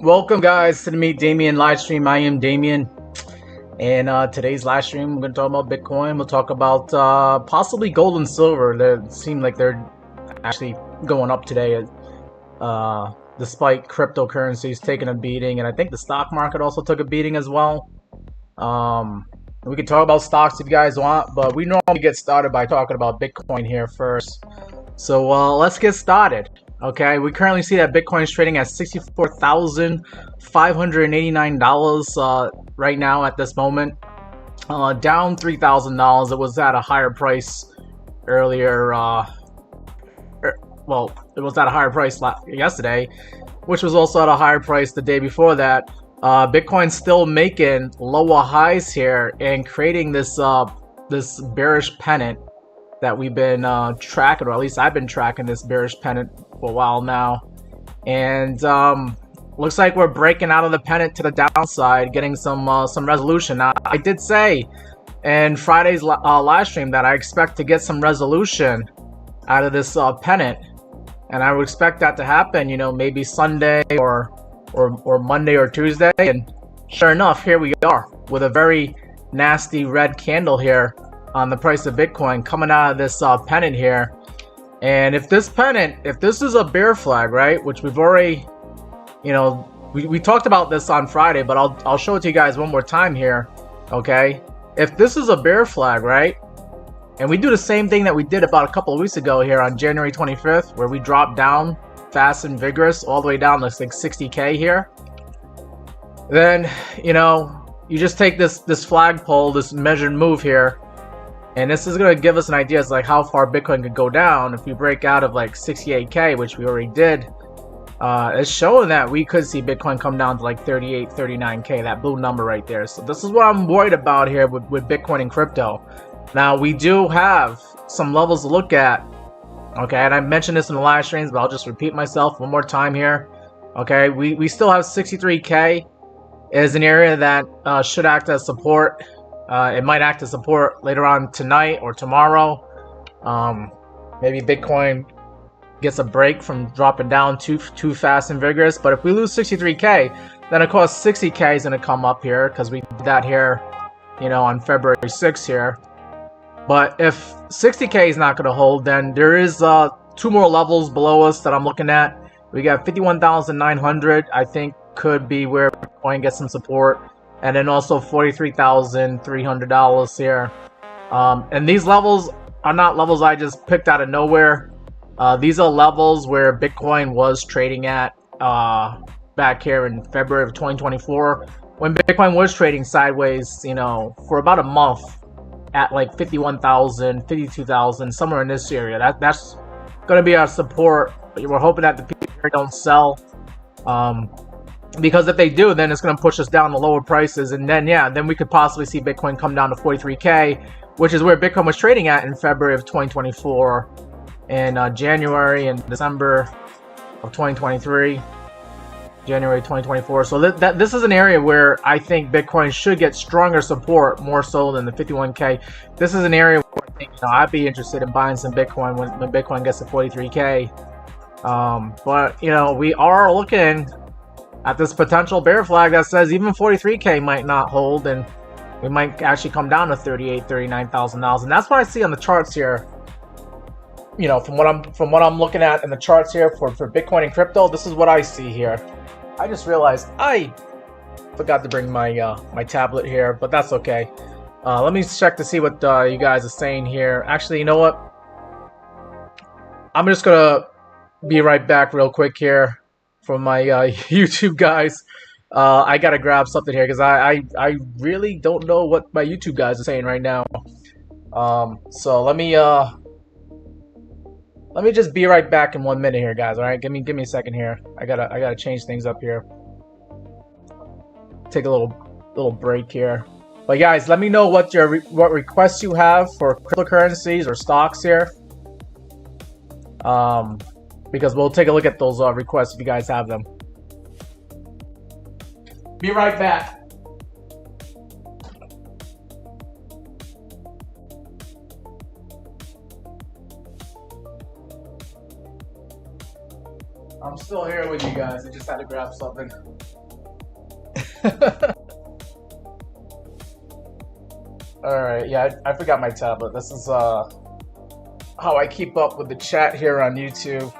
Welcome guys to the Meet Damien live stream. I am Damien, and today's live stream we're going to talk about Bitcoin. We'll talk about possibly gold and silver. They seem like they're actually going up today, despite cryptocurrencies taking a beating, and I think the stock market also took a beating as well. We can talk about stocks if you guys want, but we normally get started by talking about Bitcoin here first. So let's get started. Okay, we currently see that Bitcoin is trading at $64,589 right now at this moment, down $3,000. It was at a higher price earlier. Well, it was at a higher price yesterday, which was also at a higher price the day before that. Bitcoin's still making lower highs here and creating this this bearish pennant that we've been tracking, or at least I've been tracking this bearish pennant for a while now. And looks like we're breaking out of the pennant to the downside, getting some resolution. Now, I did say in Friday's live stream that I expect to get some resolution out of this pennant, and I would expect that to happen, you know, maybe Sunday or Monday or Tuesday. And sure enough, here we are with a very nasty red candle here on the price of Bitcoin coming out of this pennant here. And if this is a bear flag, right, which we've already, you know, we talked about this on Friday, but I'll show it to you guys one more time here. Okay, if this is a bear flag, right, and we do the same thing that we did about a couple of weeks ago here on January 25th, where we dropped down fast and vigorous all the way down to like 60K here, then, you know, you just take this flagpole, this measured move here, and this is going to give us an idea as like how far Bitcoin could go down if we break out of like 68K, which we already did. It's showing that we could see Bitcoin come down to like 38, 39K, that blue number right there. So this is what I'm worried about here with Bitcoin and crypto. Now, we do have some levels to look at. Okay, and I mentioned this in the live streams, but I'll just repeat myself one more time here. Okay, we still have 63K is an area that should act as support. It might act as support later on tonight or tomorrow. Maybe Bitcoin gets a break from dropping down too fast and vigorous. But if we lose 63K, then of course 60K is going to come up here, because we did that here, you know, on February 6th here. But if 60K is not going to hold, then there is two more levels below us that I'm looking at. We got 51,900, I think, could be where Bitcoin gets some support. And then also $43,300 here. And these levels are not levels I just picked out of nowhere. These are levels where Bitcoin was trading at back here in February of 2024, when Bitcoin was trading sideways, you know, for about a month at like 51,000, 52,000, somewhere in this area. That's going to be our support. We're hoping that the people here don't sell. Because if they do, then it's going to push us down to lower prices, and then then we could possibly see Bitcoin come down to 43K, which is where Bitcoin was trading at in February of 2024, and January and December of 2023, January 2024. So this is an area where I think Bitcoin should get stronger support, more so than the 51K. This is an area where I think, you know, I'd be interested in buying some Bitcoin when Bitcoin gets to 43K. But you know, we are looking at this potential bear flag that says even 43K might not hold, and we might actually come down to $38,000, $39,000, and that's what I see on the charts here. You know, from what I'm looking at in the charts here for Bitcoin and crypto, this is what I see here. I just realized I forgot to bring my my tablet here, but that's okay. Let me check to see what you guys are saying here. Actually, you know what? I'm just gonna be right back real quick here for my YouTube guys. I gotta grab something here because I really don't know what my YouTube guys are saying right now. So let me just be right back in 1 minute here, guys. All right, give me a second here. I gotta change things up here. Take a little break here. But guys, let me know what requests you have for cryptocurrencies or stocks here. Because we'll take a look at those requests if you guys have them. Be right back. I'm still here with you guys. I just had to grab something. Alright, yeah, I forgot my tablet. This is how I keep up with the chat here on YouTube.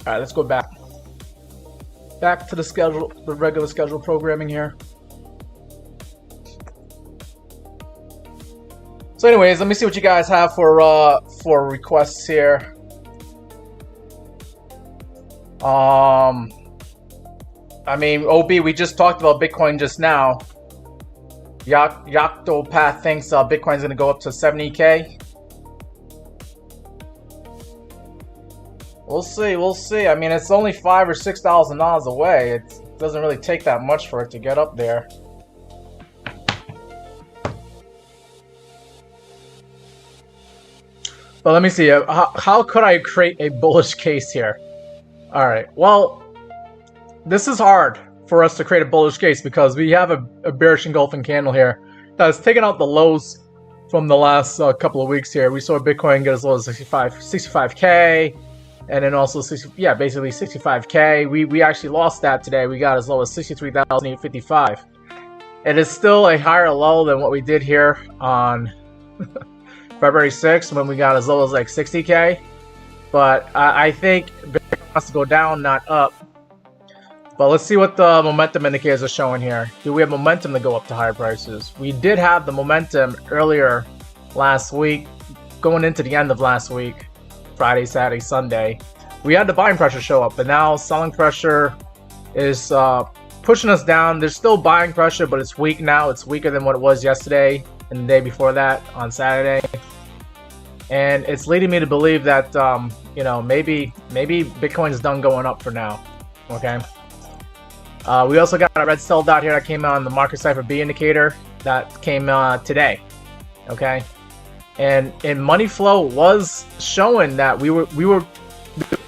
Alright, let's go back. Back to the schedule, the regular schedule programming here. So anyways, let me see what you guys have for requests here. I mean, OB, we just talked about Bitcoin just now. Yoctopath thinks Bitcoin's gonna go up to 70K. We'll see, we'll see. I mean, it's only $5,000 or $6,000 away. It doesn't really take that much for it to get up there. But let me see. How could I create a bullish case here? All right. Well, this is hard for us to create a bullish case because we have a bearish engulfing candle here that's taken out the lows from the last couple of weeks here. We saw Bitcoin get as low as 65K, and then also basically 65K. We actually lost that today. We got as low as 63,855. It is still a higher low than what we did here on February 6th when we got as low as like 60K. But I think Bitcoin has to go down, not up. But let's see what the momentum indicators are showing here. Do we have momentum to go up to higher prices? We did have the momentum earlier last week, going into the end of last week, Friday, Saturday, Sunday. We had the buying pressure show up, but now selling pressure is pushing us down. There's still buying pressure, but it's weak now. It's weaker than what it was yesterday and the day before that on Saturday. And it's leading me to believe that, you know, maybe Bitcoin's done going up for now. Okay. We also got a red sell dot here that came out on the market cipher B indicator that came today. Okay. And money flow was showing that we were a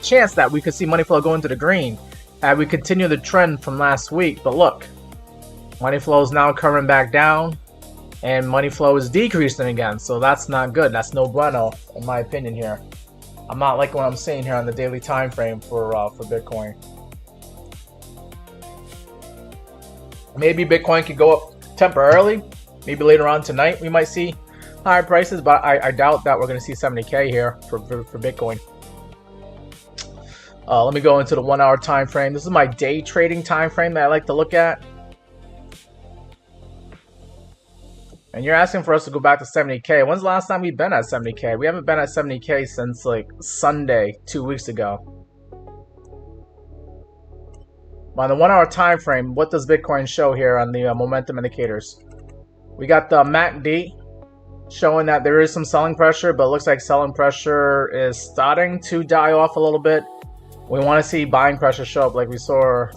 chance that we could see money flow go into the green had we continue the trend from last week. But look, money flow is now coming back down. And money flow is decreasing again, so that's not good. That's no bueno, in my opinion here. I'm not liking what I'm seeing here on the daily time frame for Bitcoin. Maybe Bitcoin could go up temporarily. Maybe later on tonight we might see higher prices, but I doubt that we're going to see 70K here for Bitcoin. Let me go into the 1 hour time frame. This is my day trading time frame that I like to look at. And you're asking for us to go back to 70K. When's the last time we've been at 70K? We haven't been at 70K since like Sunday, 2 weeks ago. On the 1 hour time frame, what does Bitcoin show here on the momentum indicators? We got the MACD showing that there is some selling pressure, but it looks like selling pressure is starting to die off a little bit. We want to see buying pressure show up like we saw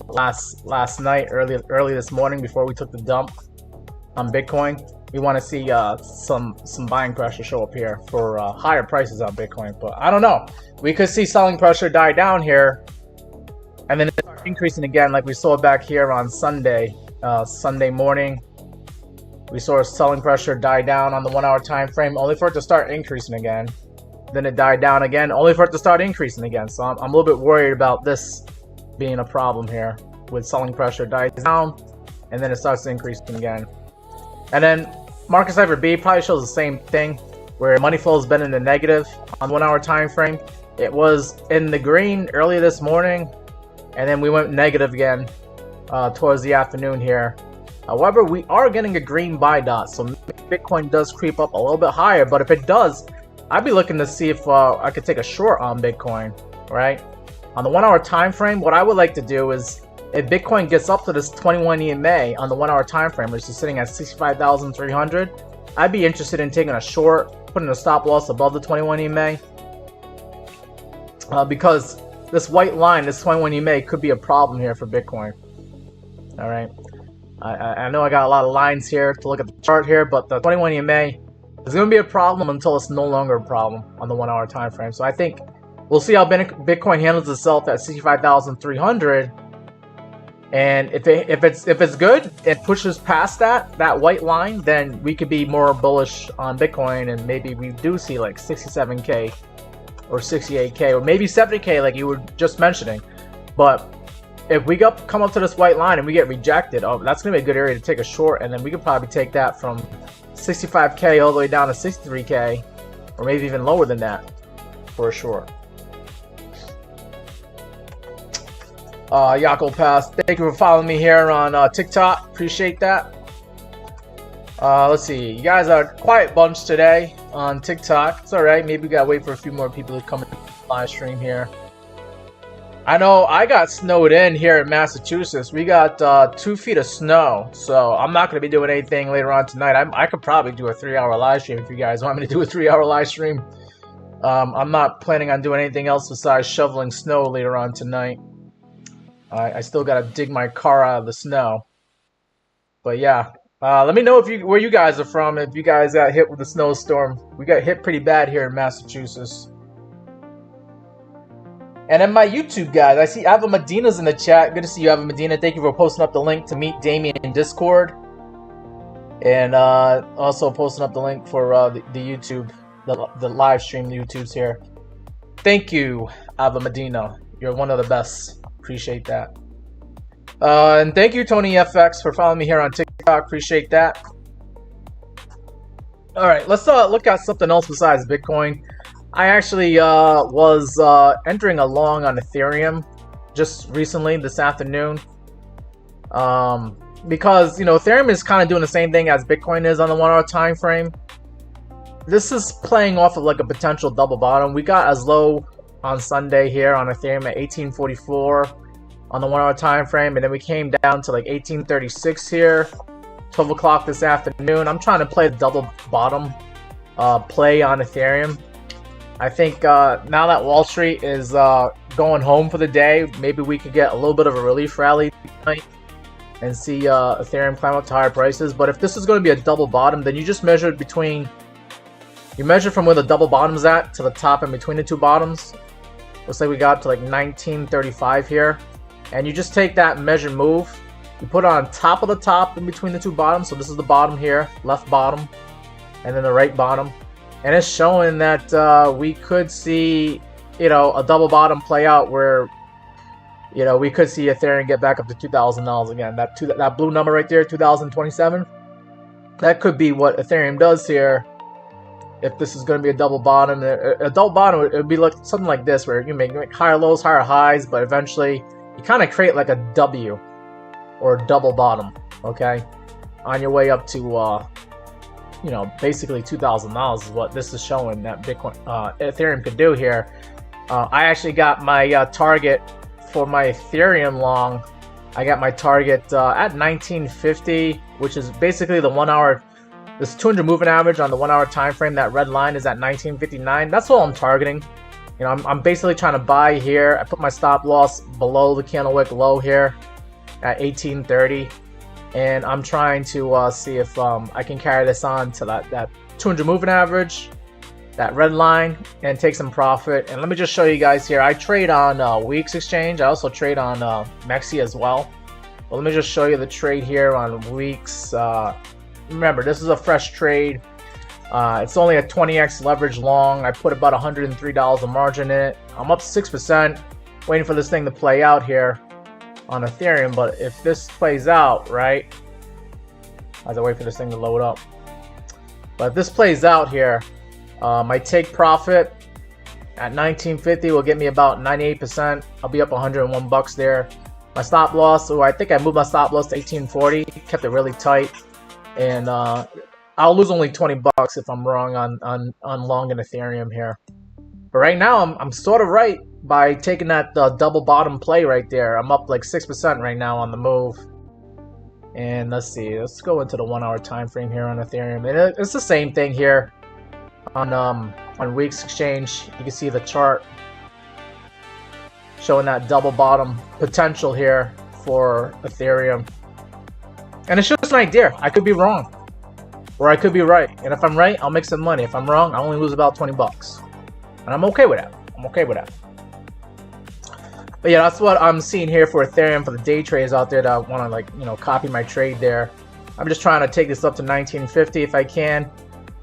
last night, early this morning before we took the dump on Bitcoin. We want to see some buying pressure show up here for higher prices on Bitcoin. But I don't know. We could see selling pressure die down here and then start increasing again like we saw back here on Sunday morning. We saw selling pressure die down on the 1 hour time frame, only for it to start increasing again. Then it died down again, only for it to start increasing again. So I'm a little bit worried about this being a problem here, with selling pressure dies down and then it starts increasing again. And then market cipher B probably shows the same thing, where money flow has been in the negative on the 1 hour time frame. It was in the green early this morning, and then we went negative again towards the afternoon here. However, we are getting a green buy dot, so Bitcoin does creep up a little bit higher. But if it does, I'd be looking to see if I could take a short on Bitcoin, right? On the 1 hour time frame, what I would like to do is, if Bitcoin gets up to this 21 EMA on the 1 hour time frame, which is sitting at 65,300, I'd be interested in taking a short, putting a stop loss above the 21 EMA. Because this white line, this 21 EMA, could be a problem here for Bitcoin. All right. I know I got a lot of lines here to look at the chart here, but the 21 EMA is going to be a problem until it's no longer a problem on the 1 hour time frame. So I think we'll see how Bitcoin handles itself at 65,300. And if it's good, it pushes past that white line, then we could be more bullish on Bitcoin, and maybe we do see like 67K or 68K or maybe 70K like you were just mentioning. But if we come up to this white line and we get rejected, oh, that's gonna be a good area to take a short, and then we could probably take that from 65K all the way down to 63K, or maybe even lower than that for a short. Yako Pass, thank you for following me here on TikTok. Appreciate that. Let's see, you guys are a quiet bunch today on TikTok. It's alright, maybe we gotta wait for a few more people to come in the live stream here. I know I got snowed in here in Massachusetts. We got 2 feet of snow, so I'm not going to be doing anything later on tonight. I could probably do a 3-hour live stream if you guys want me to do a 3-hour live stream. I'm not planning on doing anything else besides shoveling snow later on tonight. I still got to dig my car out of the snow. But yeah, let me know where you guys are from, if you guys got hit with a snowstorm. We got hit pretty bad here in Massachusetts. And then my YouTube guys, I see Ava Medina's in the chat. Good to see you, Ava Medina. Thank you for posting up the link to meet Damien in Discord. And also posting up the link for the YouTube, the live stream YouTubes here. Thank you, Ava Medina. You're one of the best. Appreciate that. And thank you, Tony FX, for following me here on TikTok. Appreciate that. All right, let's look at something else besides Bitcoin. I actually was entering along on Ethereum just recently this afternoon, because Ethereum is kind of doing the same thing as Bitcoin is on the 1-hour time frame. This is playing off of like a potential double bottom. We got as low on Sunday here on Ethereum at 1844 on the 1-hour time frame, and then we came down to like 1836 here, 12 o'clock this afternoon. I'm trying to play the double bottom play on Ethereum. I think now that Wall Street is going home for the day, maybe we could get a little bit of a relief rally tonight and see Ethereum climb up to higher prices. But if this is going to be a double bottom, then you just measure from where the double bottom's at to the top in between the 2 bottoms. Looks like we got to like 1935 here. And you just take that measured move, you put it on top of the top in between the 2 bottoms. So this is the bottom here, left bottom, and then the right bottom. And it's showing that we could see, a double bottom play out where, we could see Ethereum get back up to $2,000 again. That blue number right there, 2027. That could be what Ethereum does here. If this is going to be a double bottom, a double bottom, it would be like something like this, where you make higher lows, higher highs, but eventually you kind of create like a W or a double bottom, okay, on your way up to basically $2,000 is what this is showing that Bitcoin, Ethereum could do here. I actually got my target for my Ethereum long. I got my target at 1950, which is basically the 1-hour. This 200 moving average on the 1-hour time frame. That red line is at 1959. That's all I'm targeting. I'm basically trying to buy here. I put my stop loss below the candle wick low here at 1830. And I'm trying to see if I can carry this on to that 200 moving average, that red line, and take some profit. And let me just show you guys here. I trade on WEEX exchange. I also trade on MEXC as well. But let me just show you the trade here on WEEX. Remember, this is a fresh trade. It's only a 20x leverage long. I put about $103 of margin in it. I'm up 6%, waiting for this thing to play out here on Ethereum. But if this plays out, right, as I wait for this thing to load up, but if this plays out here, my take profit at 1950 will get me about 98%. I'll be up 101 bucks there. My stop loss, I think I moved my stop loss to 1840, kept it really tight, and I'll lose only 20 bucks if I'm wrong on long in Ethereum here. But right now I'm sort of right by taking that double bottom play right there. I'm up like 6% right now on the move. And let's see, let's go into the 1-hour time frame here on Ethereum. And it's the same thing here on WEEX exchange. You can see the chart showing that double bottom potential here for Ethereum. And it's just an idea. I could be wrong, or I could be right. And if I'm right, I'll make some money. If I'm wrong, I only lose about 20 bucks. And I'm okay with that. I'm okay with that. But yeah, that's what I'm seeing here for Ethereum, for the day traders out there that want to copy my trade there. I'm just trying to take this up to 1950 if I can.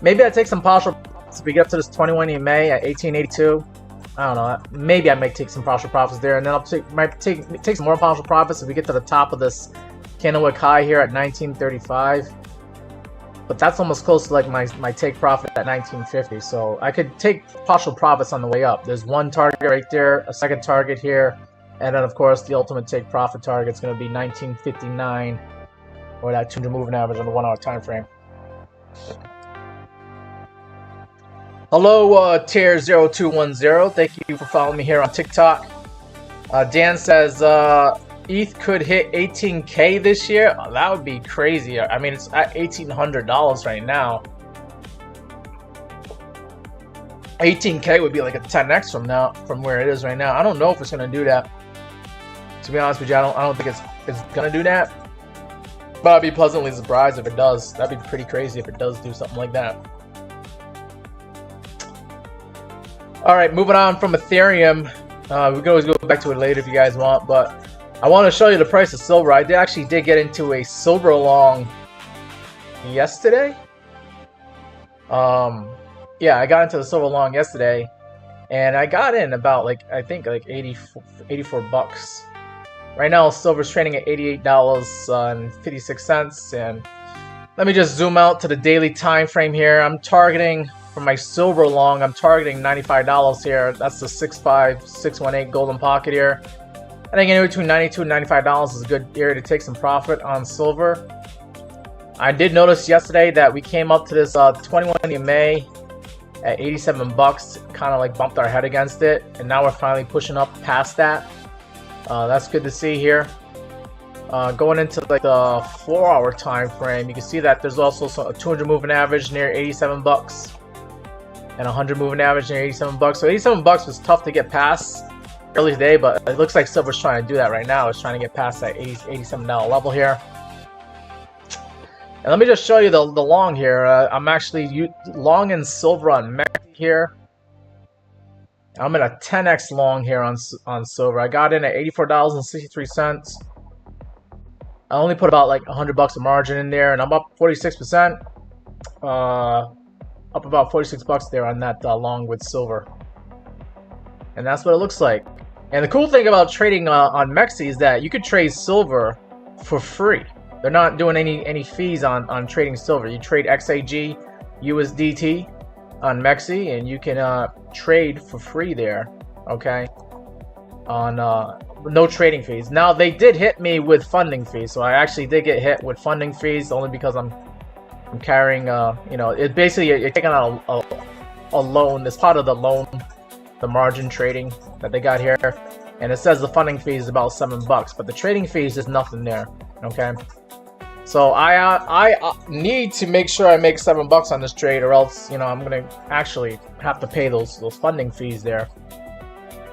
Maybe I take some partial if we get up to this 21 EMA at 1882. I don't know. Maybe I might take some partial profits there, and then might take some more partial profits if we get to the top of this candlewick high here at 1935. But that's almost close to like my take profit at 1950. So I could take partial profits on the way up. There's one target right there, a second target here, and then of course the ultimate take profit target is going to be 1959, or that 200 moving average on the 1 hour time frame. Hello, Tier0210. Thank you for following me here on TikTok. Dan says ETH could hit 18K this year. Oh, that would be crazy. I mean, it's at $1,800 right now. 18K would be like a 10x from where it is right now. I don't know if it's gonna do that. To be honest with you, I don't think it's gonna do that. But I'd be pleasantly surprised if it does. That'd be pretty crazy if it does do something like that. Alright, moving on from Ethereum. We can always go back to it later if you guys want, but I want to show you the price of silver. I actually did get into a silver long yesterday. Yeah, I got into the silver long yesterday, and I got in about like, I think like 84 bucks. Right now, silver's trading at $88.56, and let me just zoom out to the daily time frame here. I'm targeting for my silver long, I'm targeting $95 here. That's the 65618 golden pocket here. I think anywhere between $92 and $95 is a good area to take some profit on silver. I did notice yesterday that we came up to this 21 EMA at 87 bucks, kind of like bumped our head against it, and now we're finally pushing up past that. That's good to see here. Going into like the 4 hour time frame, you can see that there's also a 200 moving average near 87 bucks and 100 moving average near 87 bucks. So 87 bucks was tough to get past early today, but it looks like silver's trying to do that right now. It's trying to get past that $87 level here. And let me just show you the long here. I'm actually long in silver on MEXC here. I'm in a 10x long here on silver. I got in at $84.63. I only put about like 100 bucks of margin in there, and I'm up 46%. Up about 46 bucks there on that long with silver. And that's what it looks like. And the cool thing about trading on MEXC is that you could trade silver for free. They're not doing any fees on trading silver. You trade XAG, USDT on MEXC, and you can trade for free there, okay? On no trading fees. Now they did hit me with funding fees, so I actually did get hit with funding fees only because I'm carrying you know, it basically you're taking out a loan. It's part of the loan, the margin trading that they got here, and it says the funding fee is about $7, but the trading fee is just nothing there, okay? So I need to make sure I make $7 on this trade, or else, you know, I'm gonna actually have to pay those funding fees there.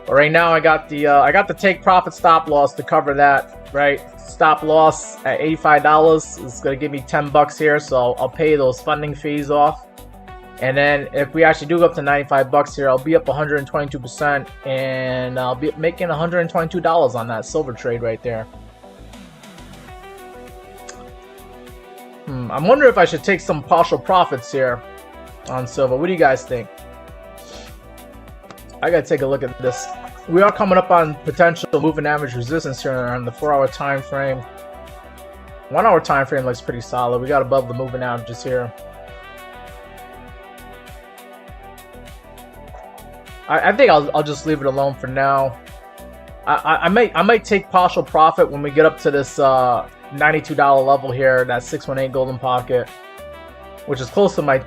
But right now I got the take profit stop loss to cover that, right? Stop loss at $85 is gonna give me $10 here, so I'll pay those funding fees off. And then if we actually do go up to $95 here, I'll be up 122%, and I'll be making $122 on that silver trade right there. I'm wondering if I should take some partial profits here on silver. What do you guys think? I gotta take a look at this. We are coming up on potential moving average resistance here on the 4 hour time frame. 1 hour time frame looks pretty solid. We got above the moving averages here. I think I'll just leave it alone for now. I might take partial profit when we get up to this $92 level here, that 618 golden pocket, which is close to my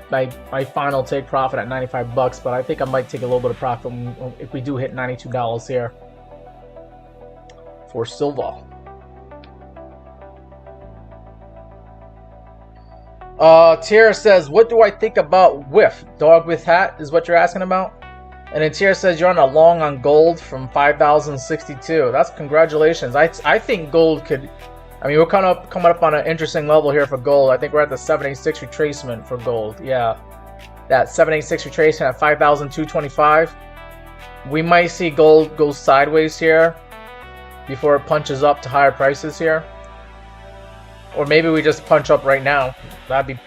final take profit at $95, but I think I might take a little bit of profit if we do hit $92 here for silver. Tier says, what do I think about WIF? Dog with hat is what you're asking about? And then Tier says you're on a long on gold from 5,062. That's congratulations. I think gold could, I mean, we're coming up on an interesting level here for gold. I think we're at the 786 retracement for gold. Yeah, that 786 retracement at 5,225. We might see gold go sideways here before it punches up to higher prices here. Or maybe we just punch up right now. That'd be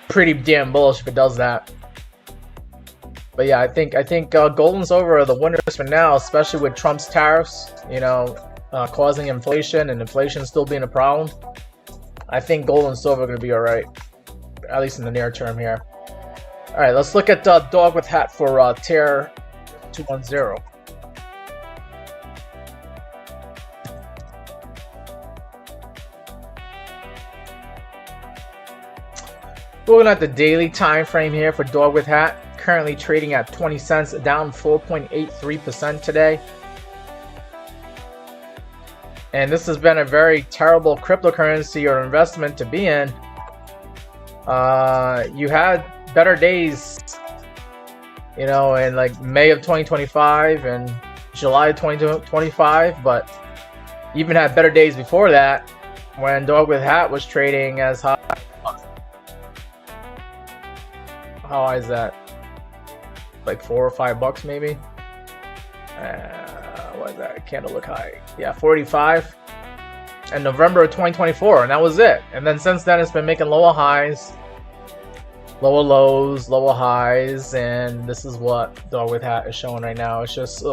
pretty damn bullish if it does that. But yeah, I think gold and silver are the winners for now, especially with Trump's tariffs, causing inflation and inflation still being a problem. I think gold and silver are going to be all right, at least in the near term here. All right, let's look at dog with hat for TARE 210. We're looking at the daily time frame here for dog with hat. Currently trading at 20 cents, down 4.83% today. And this has been a very terrible cryptocurrency or investment to be in. You had better days, in like May of 2025 and July of 2025, but you even had better days before that when dog with hat was trading as high. How high is that? Like $4 or $5 maybe. What is that? Candle look high. Yeah, 45. And November of 2024, and that was it. And then since then, it's been making lower highs, lower lows, lower highs, and this is what dog with hat is showing right now. It's just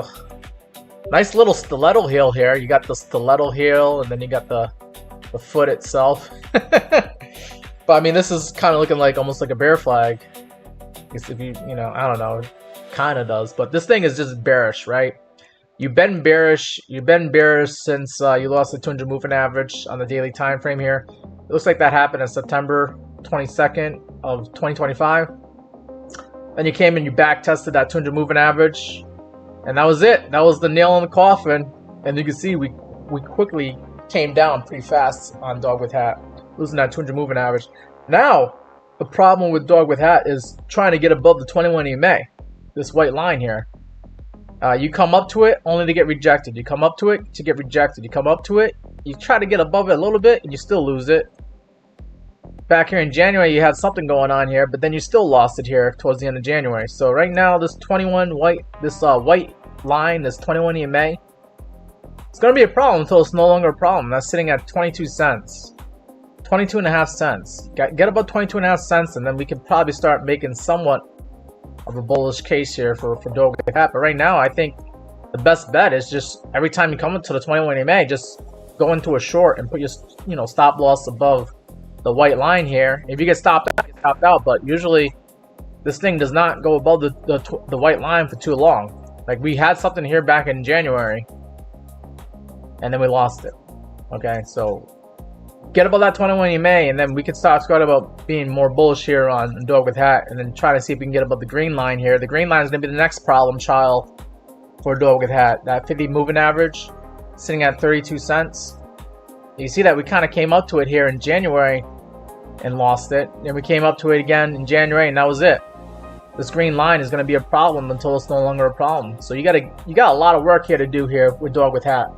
nice little stiletto heel here. You got the stiletto heel, and then you got the foot itself. But I mean, this is kind of looking like almost like a bear flag. If you I don't know, kind of does, but this thing is just bearish, right? You've been bearish since you lost the 200 moving average on the daily time frame here. It looks like that happened on September 22nd of 2025. Then you came and you back tested that 200 moving average, and that was it. That was the nail in the coffin. And you can see we quickly came down pretty fast on dog with hat, losing that 200 moving average. Now the problem with dog with hat is trying to get above the 21 EMA, this white line here. You come up to it only to get rejected. You come up to it to get rejected. You come up to it, you try to get above it a little bit, and you still lose it. Back here in January, you had something going on here, but then you still lost it here towards the end of January. So right now, this 21 white, this white line, this 21 EMA, it's going to be a problem until it's no longer a problem. That's sitting at 22 cents. 22.5 cents. Get about 22.5 cents, and then we can probably start making somewhat of a bullish case here for dog with hat. But right now, I think the best bet is just every time you come into the 21 EMA, just go into a short and put your stop loss above the white line here. If you get stopped out, you get stopped out. But usually, this thing does not go above the white line for too long. Like we had something here back in January, and then we lost it. Okay, so get above that 21 EMA, and then we can start about being more bullish here on dog with hat, and then try to see if we can get above the green line here. The green line is going to be the next problem child for dog with hat. That 50 moving average sitting at 32 cents. You see that we kind of came up to it here in January and lost it. Then we came up to it again in January, and that was it. This green line is going to be a problem until it's no longer a problem. So you got a lot of work here to do here with dog with hat.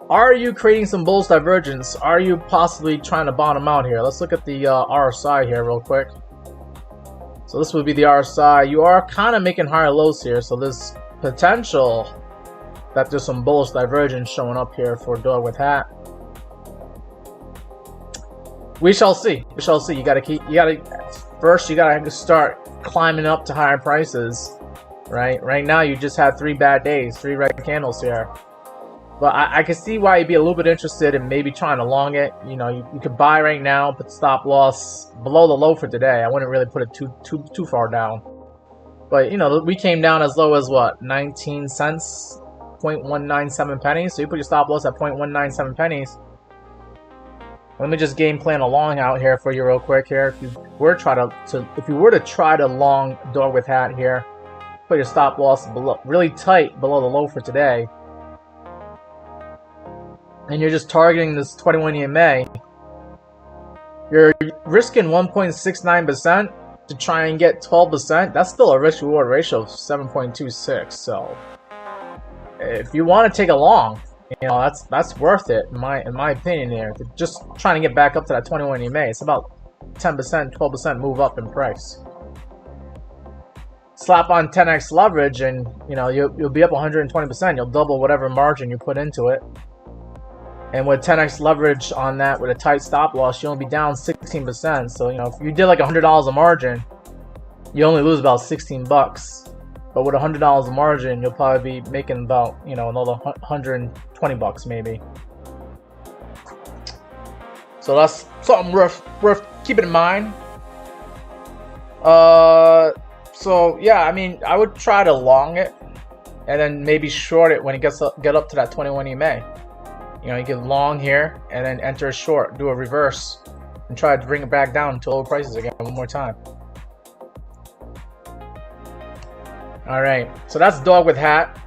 Are you creating some bullish divergence? Are you possibly trying to bottom out here? Let's look at the RSI here real quick. So this would be the RSI. You are kind of making higher lows here, so there's potential that there's some bullish divergence showing up here for dog with hat. We shall see. We shall see. You gotta start climbing up to higher prices, right? Right now you just had 3 bad days, 3 red candles here. But I can see why you'd be a little bit interested in maybe trying to long it. You could buy right now, put stop loss below the low for today. I wouldn't really put it too far down. But we came down as low as what, 19 cents, 0.197 pennies. So you put your stop loss at 0.197 pennies. Let me just game plan a long out here for you real quick here. If you were to try to long dog with hat here, put your stop loss below, really tight below the low for today. And you're just targeting this 21 EMA, you're risking 1.69% to try and get 12%. That's still a risk reward ratio of 7.26. So if you want to take a long, that's worth it in my opinion here. Just trying to get back up to that 21 EMA. It's about 10%, 12% move up in price. Slap on 10x leverage, and you'll be up 120%. You'll double whatever margin you put into it. And with 10x leverage on that, with a tight stop loss, you'll only be down 16%. So if you did like $100 a margin, you only lose about 16 bucks. But with $100 of margin, you'll probably be making about, you know, another 120 bucks maybe. So that's something worth keeping in mind. So yeah, I mean, I would try to long it, and then maybe short it when it get up to that 21 EMA. You know, you get long here, and then enter a short, do a reverse, and try to bring it back down to lower prices again one more time. All right, so that's dog with hat.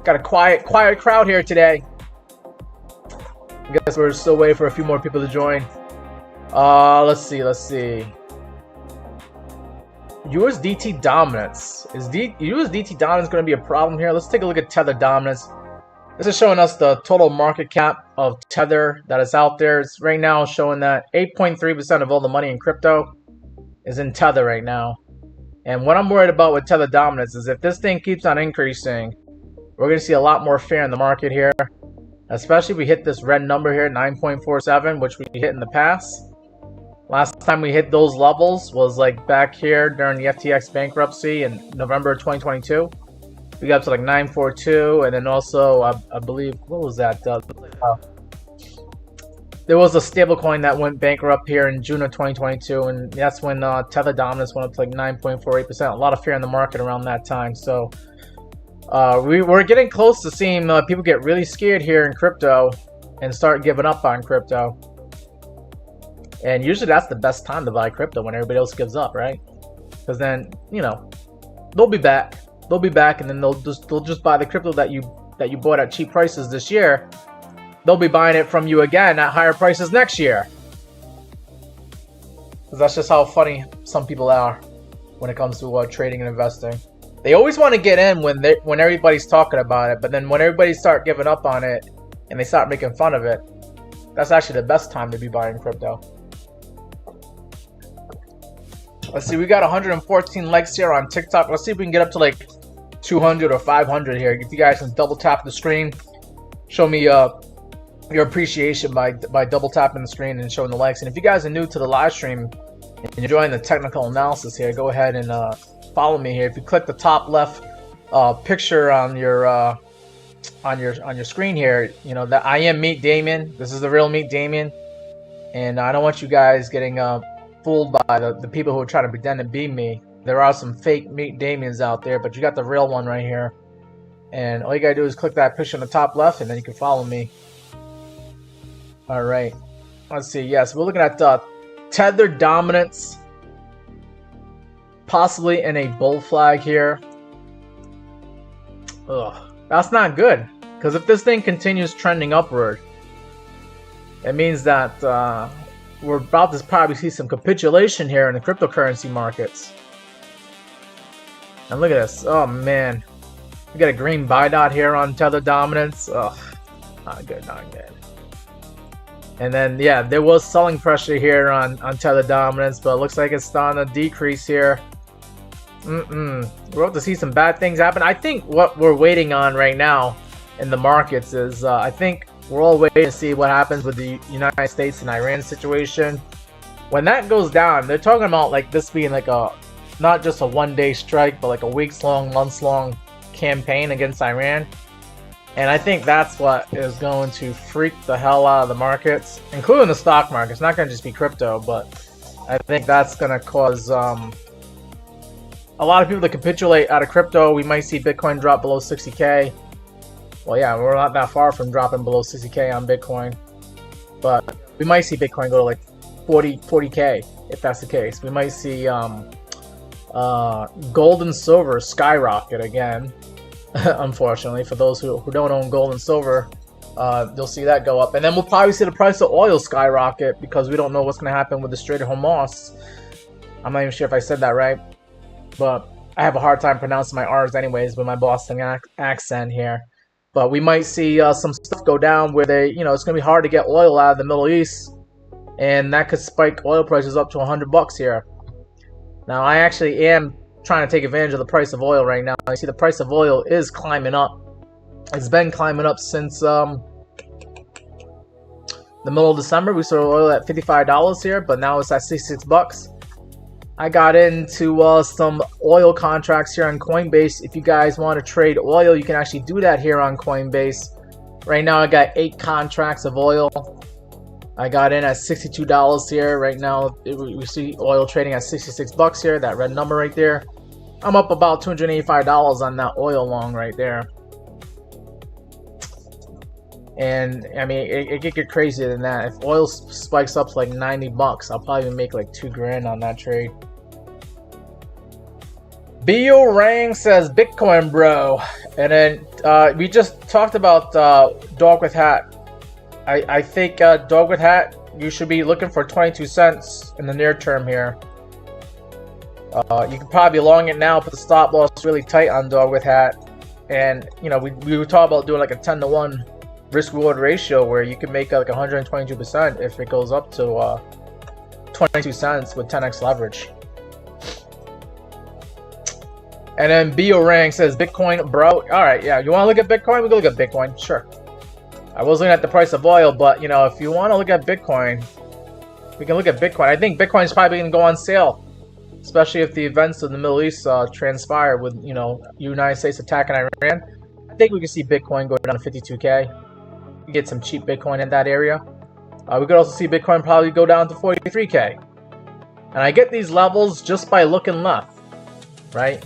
Got a quiet crowd here today. I guess we're still waiting for a few more people to join. Let's see. USDT dominance. Is USDT dominance going to be a problem here? Let's take a look at Tether dominance. This is showing us the total market cap of Tether that is out there. It's right now showing that 8.3% of all the money in crypto is in Tether right now. And what I'm worried about with Tether dominance is if this thing keeps on increasing, we're going to see a lot more fear in the market here. Especially if we hit this red number here, 9.47, which we hit in the past. Last time we hit those levels was like back here during the FTX bankruptcy in November 2022. We got up to like 942, and then also I believe, what was that? There was a stablecoin that went bankrupt here in June of 2022, and that's when Tether dominance went up to like 9.48%. A lot of fear in the market around that time. So we're getting close to seeing people get really scared here in crypto and start giving up on crypto. And usually that's the best time to buy crypto, when everybody else gives up, right? Because then, you know, they'll be back. They'll be back, and then they'll just buy the crypto that you bought at cheap prices this year. They'll be buying it from you again at higher prices next year. Because that's just how funny some people are when it comes to trading and investing. They always want to get in when everybody's talking about it, but then when everybody start giving up on it and they start making fun of it, that's actually the best time to be buying crypto. Let's see, we got 114 likes here on TikTok. Let's see if we can get up to like 200 or 500 here. If you guys can double tap the screen, show me your appreciation by double tapping the screen and showing the likes. And if you guys are new to the live stream and you're enjoying the technical analysis here, go ahead and follow me here. If you click the top left picture on your screen here, you know that I am Meet Damien. This is the real Meet Damien, and I don't want you guys getting fooled by the people who are trying to pretend to be me. There are some fake Meet Damiens out there, but you got the real one right here. And all you gotta do is click that picture on the top left, and then you can follow me. All right, let's see. Yes, we're looking at Tether dominance, possibly in a bull flag here. Ugh, that's not good, because if this thing continues trending upward, it means that we're about to probably see some capitulation here in the cryptocurrency markets. And look at this. Oh man, we got a green buy dot here on Tether dominance. Ugh, not good, not good. And then yeah, there was selling pressure here on Tether dominance, but it looks like it's starting to decrease here. We're about to see some bad things happen. I think what we're waiting on right now in the markets is I think we're all waiting to see what happens with the United States and Iran situation. When that goes down, they're talking about like this being like a not just a one-day strike, but like a weeks-long, months-long campaign against Iran. And I think that's what is going to freak the hell out of the markets, including the stock market. It's not going to just be crypto, but I think that's going to cause a lot of people to capitulate out of crypto. We might see Bitcoin drop below 60K. Well, yeah, we're not that far from dropping below 60K on Bitcoin. But we might see Bitcoin go to like 40K if that's the case. We might see gold and silver skyrocket again. Unfortunately, for those who don't own gold and silver, you'll see that go up. And then we'll probably see the price of oil skyrocket because we don't know what's going to happen with the Strait of Hormuz. I'm not even sure if I said that right, but I have a hard time pronouncing my R's anyways with my Boston accent here. But we might see some stuff go down where they, you know, it's going to be hard to get oil out of the Middle East, and that could spike oil prices up to $100 here. Now, I actually am trying to take advantage of the price of oil right now. You see the price of oil is climbing up. It's been climbing up since the middle of December. We saw oil at $55 here, but now it's at $66. I got into some oil contracts here on Coinbase. If you guys want to trade oil, you can actually do that here on Coinbase. Right now I got 8 contracts of oil. I got in at $62 here. Right now we see oil trading at 66 bucks here, that red number right there. I'm up about $285 on that oil long right there. And I mean, it could get crazier than that. If oil spikes up to like 90 bucks, I'll probably make like 2 grand on that trade. BO Rang says Bitcoin, bro. And then we just talked about Dog with Hat. I think Dog with Hat, you should be looking for 22 cents in the near term here. You can probably be long it now, put the stop loss really tight on Dog with Hat. And you know, we were talking about doing like a 10-to-1 risk reward ratio where you can make like 122% if it goes up to 22 cents with 10x leverage. And then BO Rang says Bitcoin, bro. All right, yeah, you want to look at Bitcoin? We can look at Bitcoin, sure. I was looking at the price of oil, but you know, if you want to look at Bitcoin, we can look at Bitcoin. I think Bitcoin is probably going to go on sale, especially if the events in the Middle East transpire with, you know, United States attacking Iran. I think we can see Bitcoin go down to 52K. You get some cheap Bitcoin in that area. We could also see Bitcoin probably go down to 43K. And I get these levels just by looking left, right?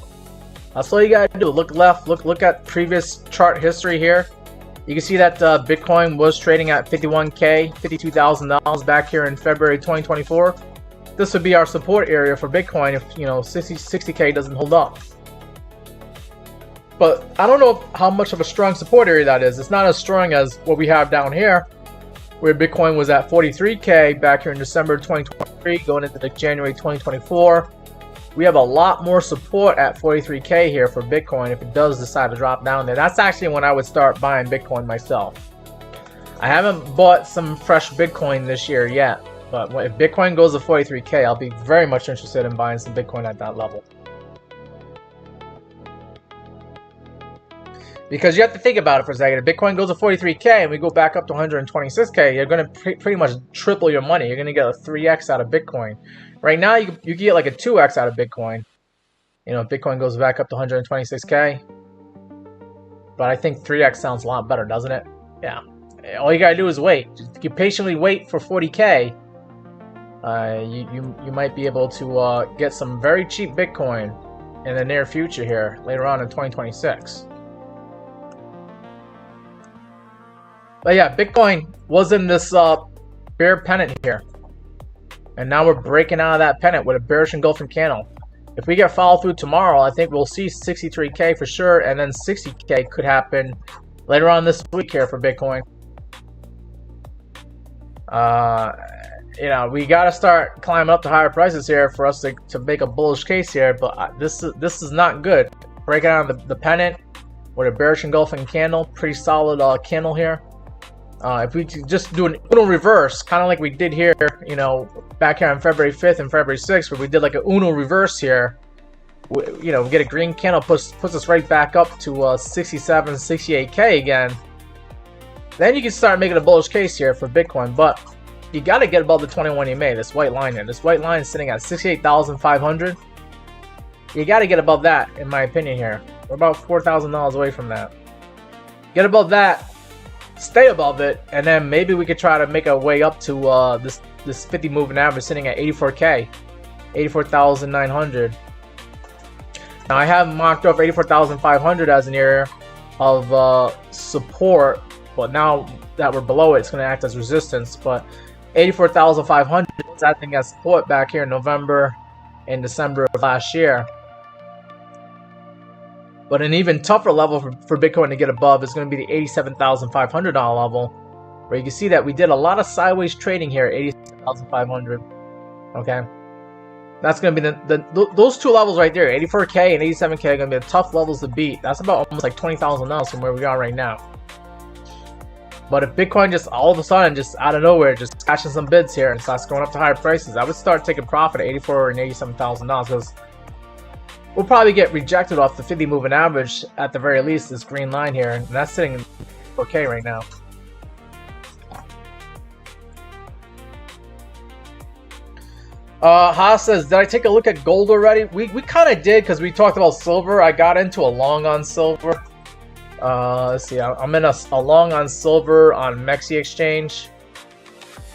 That's all you gotta do. Look left. Look at previous chart history here. You can see that Bitcoin was trading at 51K, $52,000 back here in February 2024. This would be our support area for Bitcoin if, you know, 60K doesn't hold up. But I don't know how much of a strong support area that is. It's not as strong as what we have down here, where Bitcoin was at 43K back here in December 2023, going into the January 2024. We have a lot more support at 43K here for Bitcoin if it does decide to drop down there. That's actually when I would start buying Bitcoin myself. I haven't bought some fresh Bitcoin this year yet, but if Bitcoin goes to 43K, I'll be very much interested in buying some Bitcoin at that level. Because you have to think about it for a second. If Bitcoin goes to 43K and we go back up to 126K, you're going to pretty much triple your money. You're going to get a 3x out of Bitcoin. Right now, you can get like a 2x out of Bitcoin. You know, if Bitcoin goes back up to 126K. But I think 3x sounds a lot better, doesn't it? Yeah. All you got to do is wait. Just you patiently wait for 40K. You might be able to get some very cheap Bitcoin in the near future here, later on in 2026. But yeah, Bitcoin was in this bear pennant here. And now we're breaking out of that pennant with a bearish engulfing candle. If we get follow through tomorrow, I think we'll see 63K for sure. And then 60K could happen later on this week here for Bitcoin. You know, we got to start climbing up to higher prices here for us to make a bullish case here. But this is not good. Breaking out of the pennant with a bearish engulfing candle. Pretty solid candle here. If we could just do an Uno reverse, kind of like we did here, you know, back here on February 5th and February 6th, where we did like an Uno reverse here, you know, we get a green candle, puts us right back up to 67, 68K again. Then you can start making a bullish case here for Bitcoin, but you got to get above the 21 EMA, this white line here. This white line is sitting at 68,500. You got to get above that, in my opinion here. We're about $4,000 away from that. Get above that. Stay above it, and then maybe we could try to make our way up to this 50 moving average sitting at 84K, 84,900. Now I have marked off 84,500 as an area of support, but now that we're below it, it's going to act as resistance. But 84,500 was acting as support back here in November and December of last year. But an even tougher level for Bitcoin to get above is going to be the $87,500 level, where you can see that we did a lot of sideways trading here, 87,500. Okay, that's going to be those two levels right there, 84K and 87K, are going to be the tough levels to beat. That's about almost like $20,000 from where we are right now. But if Bitcoin just all of a sudden, just out of nowhere, just catching some bids here and starts going up to higher prices, I would start taking profit at $84,000 and $87,000 because we'll probably get rejected off the 50 moving average at the very least, this green line here, and that's sitting in 4K right now. Haas says, did I take a look at gold already? We kind of did because we talked about silver. I got into a long on silver. Let's see. I'm in a long on silver on MEXC exchange.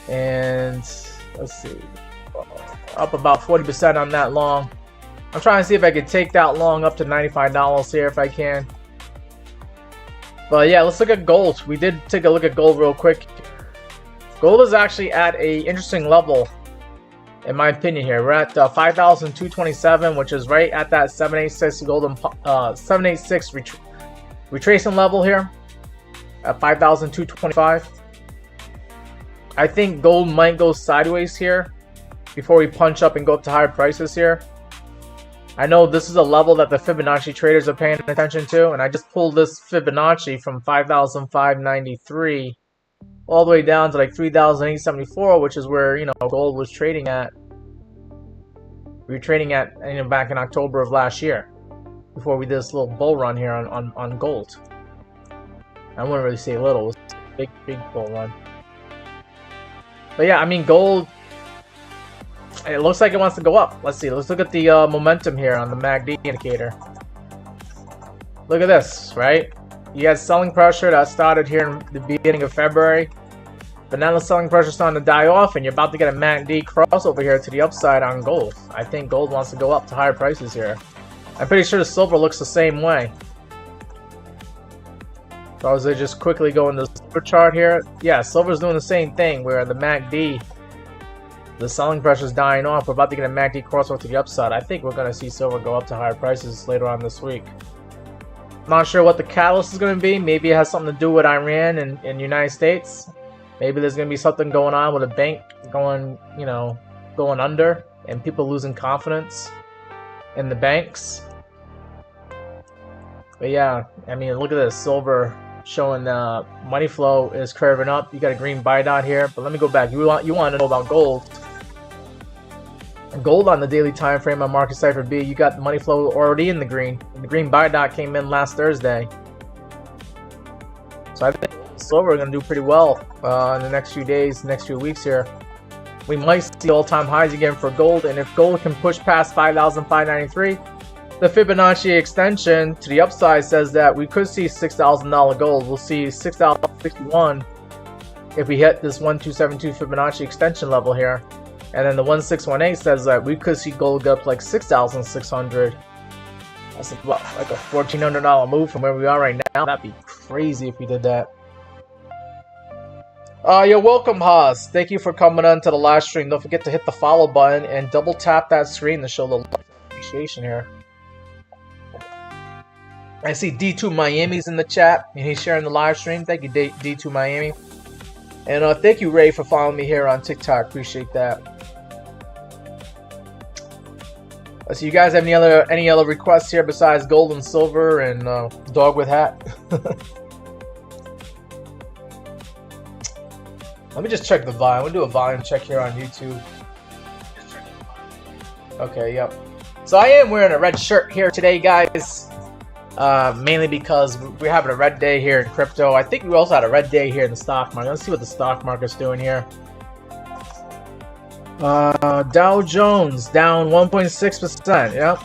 And let's see. Up about 40% on that long. I'm trying to see if I could take that long up to $95 here if I can. But yeah, let's look at gold. We did take a look at gold real quick. Gold is actually at a interesting level, in my opinion. Here we're at 5,227, which is right at that 786 golden 786 retracement level here at 5,225. I think gold might go sideways here before we punch up and go up to higher prices here. I know this is a level that the Fibonacci traders are paying attention to, and I just pulled this Fibonacci from 5,593 all the way down to like 3,874, which is where, you know, gold was trading at. We were trading at, you know, back in October of last year, before we did this little bull run here on gold. I wouldn't really say little, it was a big bull run. But yeah, I mean, gold, it looks like it wants to go up. Let's see. Let's look at the momentum here on the MACD indicator. Look at this, right? You had selling pressure that started here in the beginning of February. But now the selling pressure is starting to die off, and you're about to get a MACD crossover here to the upside on gold. I think gold wants to go up to higher prices here. I'm pretty sure the silver looks the same way. So I was just quickly going to the silver chart here. Yeah, silver's doing the same thing, where the MACD, the selling pressure is dying off. We're about to get a MACD crossover to the upside. I think we're going to see silver go up to higher prices later on this week. Not sure what the catalyst is going to be. Maybe it has something to do with Iran and the United States. Maybe there's going to be something going on with a bank going, you know, going under, and people losing confidence in the banks. But yeah, I mean, look at this. Silver showing money flow is curving up. You got a green buy dot here. But let me go back. You want to know about gold. Gold on the daily time frame on Market Cipher B, you got money flow already in the green. The green buy dot came in last Thursday. So I think silver is going to do pretty well in the next few days, next few weeks here. We might see all-time highs again for gold, and if gold can push past 5,593, the Fibonacci extension to the upside says that we could see $6,000 gold. We'll see 6,061 if we hit this 1272 Fibonacci extension level here. And then the 1618 says that we could see gold go up like 6,600. That's about like a $1,400 move from where we are right now. That'd be crazy if we did that. You're welcome, Haas. Thank you for coming on to the live stream. Don't forget to hit the follow button and double tap that screen to show the appreciation here. I see D2 Miami's in the chat, and he's sharing the live stream. Thank you, D2 Miami. And thank you, Ray, for following me here on TikTok. Appreciate that. So you guys have any other requests here besides gold and silver and dog with hat? Let me just check the volume. We'll do a volume check here on YouTube. Okay, yep. So I am wearing a red shirt here today, guys. Mainly because we're having a red day here in crypto. I think we also had a red day here in the stock market. Let's see what the stock market's doing here. Dow Jones down 1.6%. Yep.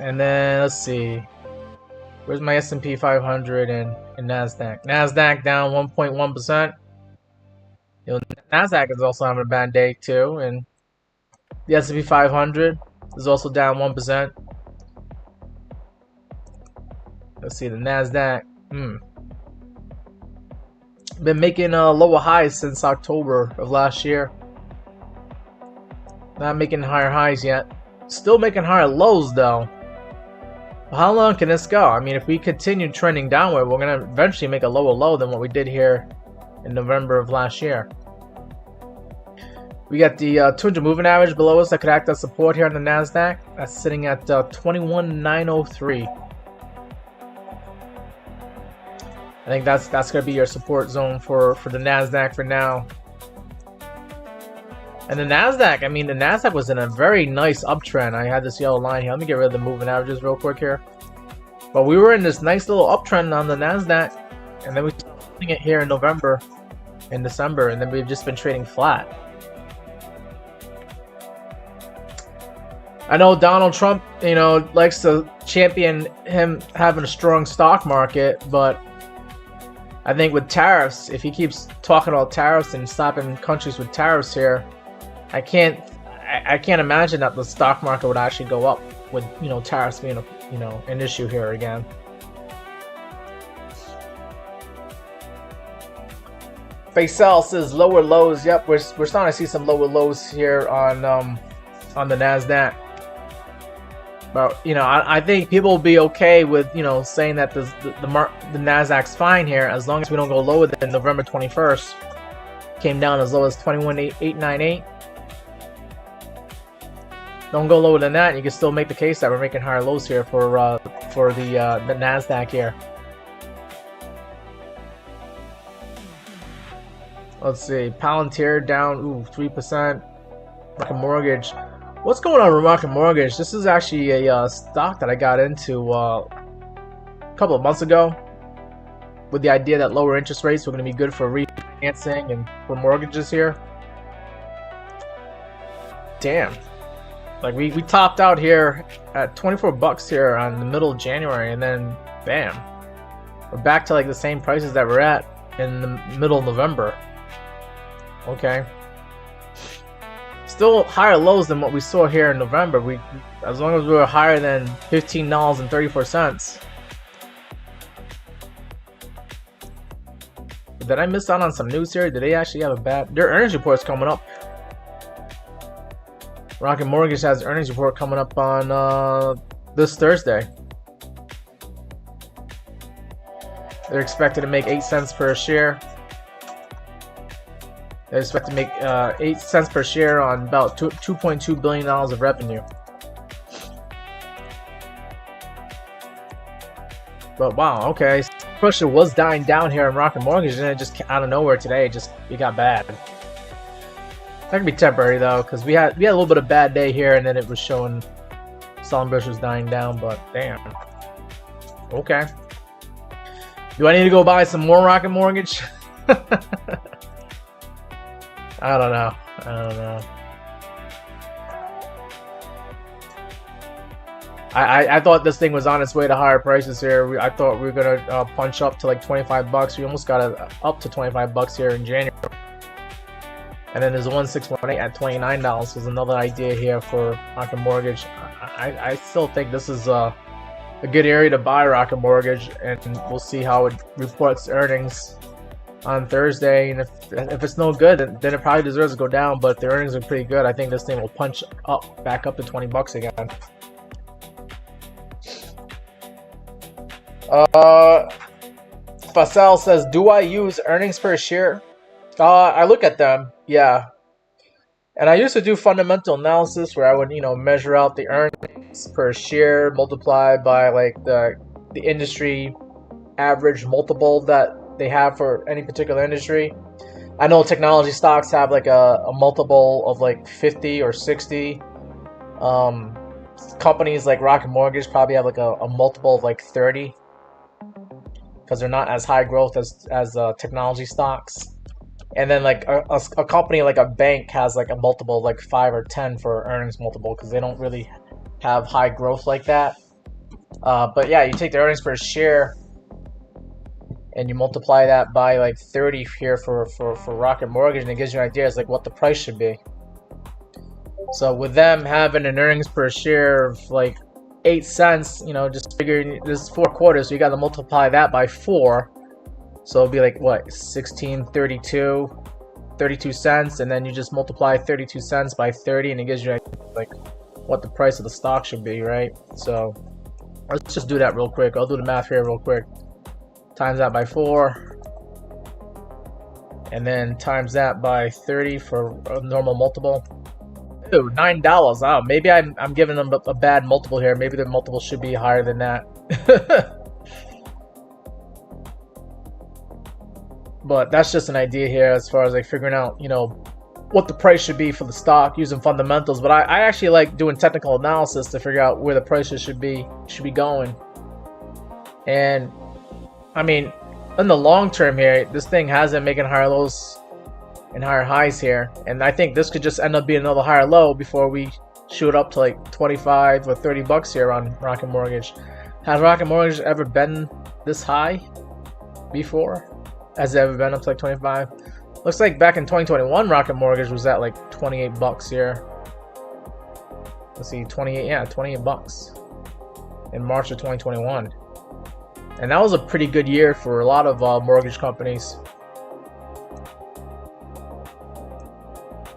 And then let's see. Where's my S&P 500 and NASDAQ? NASDAQ down 1.1%. You know, NASDAQ is also having a bad day too, and the S&P 500 is also down 1%. Let's see, the NASDAQ. Been making lower highs since October of last year. Not making higher highs yet. Still making higher lows though. How long can this go? I mean, if we continue trending downward, we're going to eventually make a lower low than what we did here in November of last year. We got the 200 moving average below us that could act as support here on the NASDAQ. That's sitting at 21,903. I think that's going to be your support zone for the NASDAQ for now. And the NASDAQ, I mean, the NASDAQ was in a very nice uptrend. I had this yellow line here. Let me get rid of the moving averages real quick here. But we were in this nice little uptrend on the NASDAQ. And then we started seeing it here in November and December. And then we've just been trading flat. I know Donald Trump, you know, likes to champion him having a strong stock market, but I think with tariffs, if he keeps talking about tariffs and stopping countries with tariffs here, I can't imagine that the stock market would actually go up with, you know, tariffs being a, you know, an issue here again. Faisal says lower lows. Yep, we're starting to see some lower lows here on the Nasdaq. But you know, I think people will be okay with, you know, saying that the Nasdaq's fine here as long as we don't go lower than November 21st. Came down as low as 21,898. Don't go lower than that. You can still make the case that we're making higher lows here for the Nasdaq here. Let's see, Palantir down 3%. Market Mortgage. What's going on with Market Mortgage? This is actually a stock that I got into a couple of months ago with the idea that lower interest rates were going to be good for refinancing and for mortgages here. Damn. Like we topped out here at 24 bucks here on the middle of January, and then bam, we're back to like the same prices that we're at in the middle of November. Okay. Still higher lows than what we saw here in November. As long as we were higher than $15.34. Did I miss out on some news here? Did they actually have a bad... Their earnings report's coming up. Rocket Mortgage has earnings report coming up on this Thursday. They're expected to make 8 cents per share. They expect to make 8 cents per share on about $2.2 billion of revenue. But wow, okay. Pressure was dying down here in Rocket Mortgage, and then it just out of nowhere today, it got bad. That could be temporary though, because we had a little bit of bad day here, and then it was showing selling pressure was dying down. But damn. Okay. Do I need to go buy some more Rocket Mortgage? I don't know. I thought this thing was on its way to higher prices here. I thought we were gonna punch up to like 25 bucks. We almost got it up to 25 bucks here in January. And then there's 1618 at $29 was another idea here for Rocket Mortgage. I still think this is a good area to buy Rocket Mortgage, and we'll see how it reports earnings on Thursday, and if it's no good, then it probably deserves to go down. But the earnings are pretty good. I think this thing will punch up back up to 20 bucks again. Fasal says, do I use earnings per share? I look at them, yeah. And I used to do fundamental analysis where I would, you know, measure out the earnings per share multiplied by like the industry average multiple that they have for any particular industry. I know technology stocks have like a multiple of like 50 or 60. Companies like Rocket Mortgage probably have like a multiple of like 30 because they're not as high growth as technology stocks. And then like a company like a bank has like a multiple of like 5 or 10 for earnings multiple because they don't really have high growth like that. But yeah, you take the earnings per share and you multiply that by like 30 here for Rocket Mortgage, and it gives you an idea as like what the price should be. So with them having an earnings per share of like 8 cents, you know, just figuring this is 4 quarters, so you got to multiply that by 4. So it'll be like what, 32 cents, and then you just multiply 32 cents by 30, and it gives you like what the price of the stock should be, right? So let's just do that real quick. I'll do the math here real quick. Times that by 4, and then times that by 30 for a normal multiple. Ooh, $9. Oh, maybe I'm giving them a bad multiple here. Maybe the multiple should be higher than that. But that's just an idea here as far as like figuring out, you know, what the price should be for the stock using fundamentals. But I actually like doing technical analysis to figure out where the prices should be going. And I mean, in the long term here, this thing has been making higher lows and higher highs here, and I think this could just end up being another higher low before we shoot up to like 25 or 30 bucks here on Rocket Mortgage. Has Rocket Mortgage ever been this high before? Has it ever been up to like 25? Looks like back in 2021, Rocket Mortgage was at like 28 bucks here. Let's see, 28, yeah, 28 bucks in March of 2021. And that was a pretty good year for a lot of mortgage companies.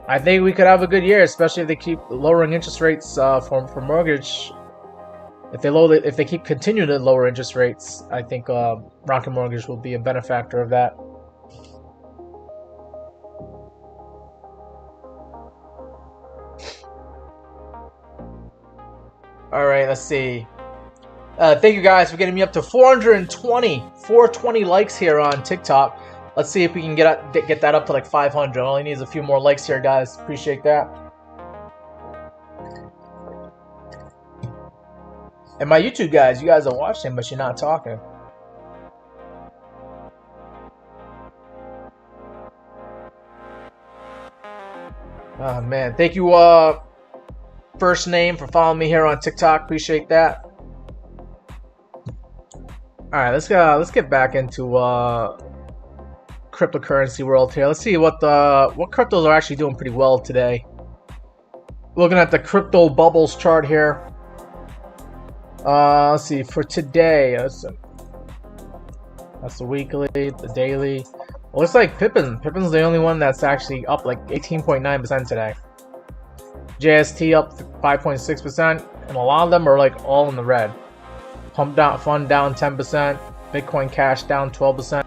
I think we could have a good year, especially if they keep lowering interest rates for mortgage. If they keep continuing to lower interest rates, I think Rocket Mortgage will be a benefactor of that. All right, let's see. Thank you guys for getting me up to 420 likes here on TikTok. Let's see if we can get that up to like 500. All he needs a few more likes here, guys. Appreciate that. And my YouTube guys, you guys are watching, but you're not talking. Oh man, thank you, First Name, for following me here on TikTok. Appreciate that. All right, let's get back into cryptocurrency world here. Let's see what cryptos are actually doing pretty well today. Looking at the crypto bubbles chart here. Let's see for today. That's the weekly, the daily. Well, looks like Pippin's the only one that's actually up like 18.9% today. JST up 5.6%, and a lot of them are like all in the red. Pump down fund down 10%, Bitcoin Cash down 12%,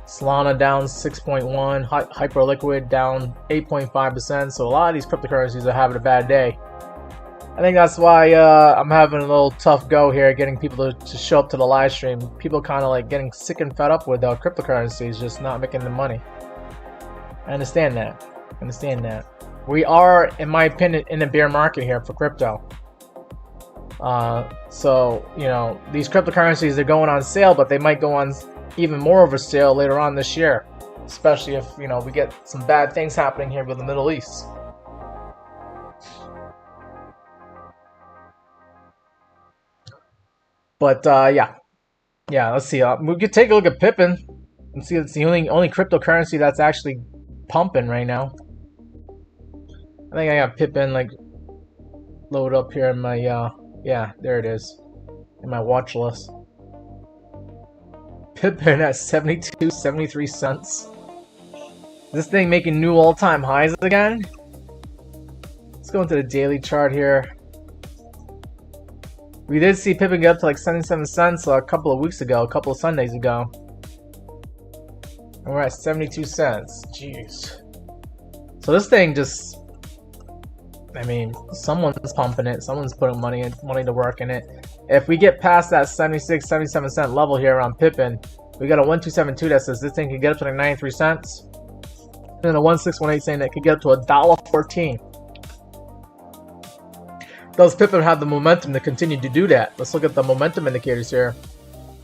Solana down 6.1%, Hyperliquid down 8.5%. So a lot of these cryptocurrencies are having a bad day. I think that's why I'm having a little tough go here getting people to show up to the live stream. People kind of like getting sick and fed up with cryptocurrencies just not making the money. I understand that. We are, in my opinion, in a bear market here for crypto. So, you know, these cryptocurrencies are going on sale, but they might go on even more of a sale later on this year. Especially if, you know, we get some bad things happening here with the Middle East. But, yeah, let's see. We could take a look at Pippin and see it's the only cryptocurrency that's actually pumping right now. I think I got Pippin like loaded up here in my yeah, there it is in my watch list. Pippin at 73 cents. This thing making new all-time highs again. Let's go into the daily chart here. We did see Pippin get up to like 77 cents a couple of weeks ago, a couple of Sundays ago. And we're at 72 cents. Jeez. So this thing just, I mean, someone's pumping it. Someone's putting money to work in it. If we get past that 76, 77 cent level here on Pippin, we got a 1272 that says this thing can get up to like 93 cents. And then a 1618 saying that it could get up to $1.14. Does Pippin have the momentum to continue to do that? Let's look at the momentum indicators here.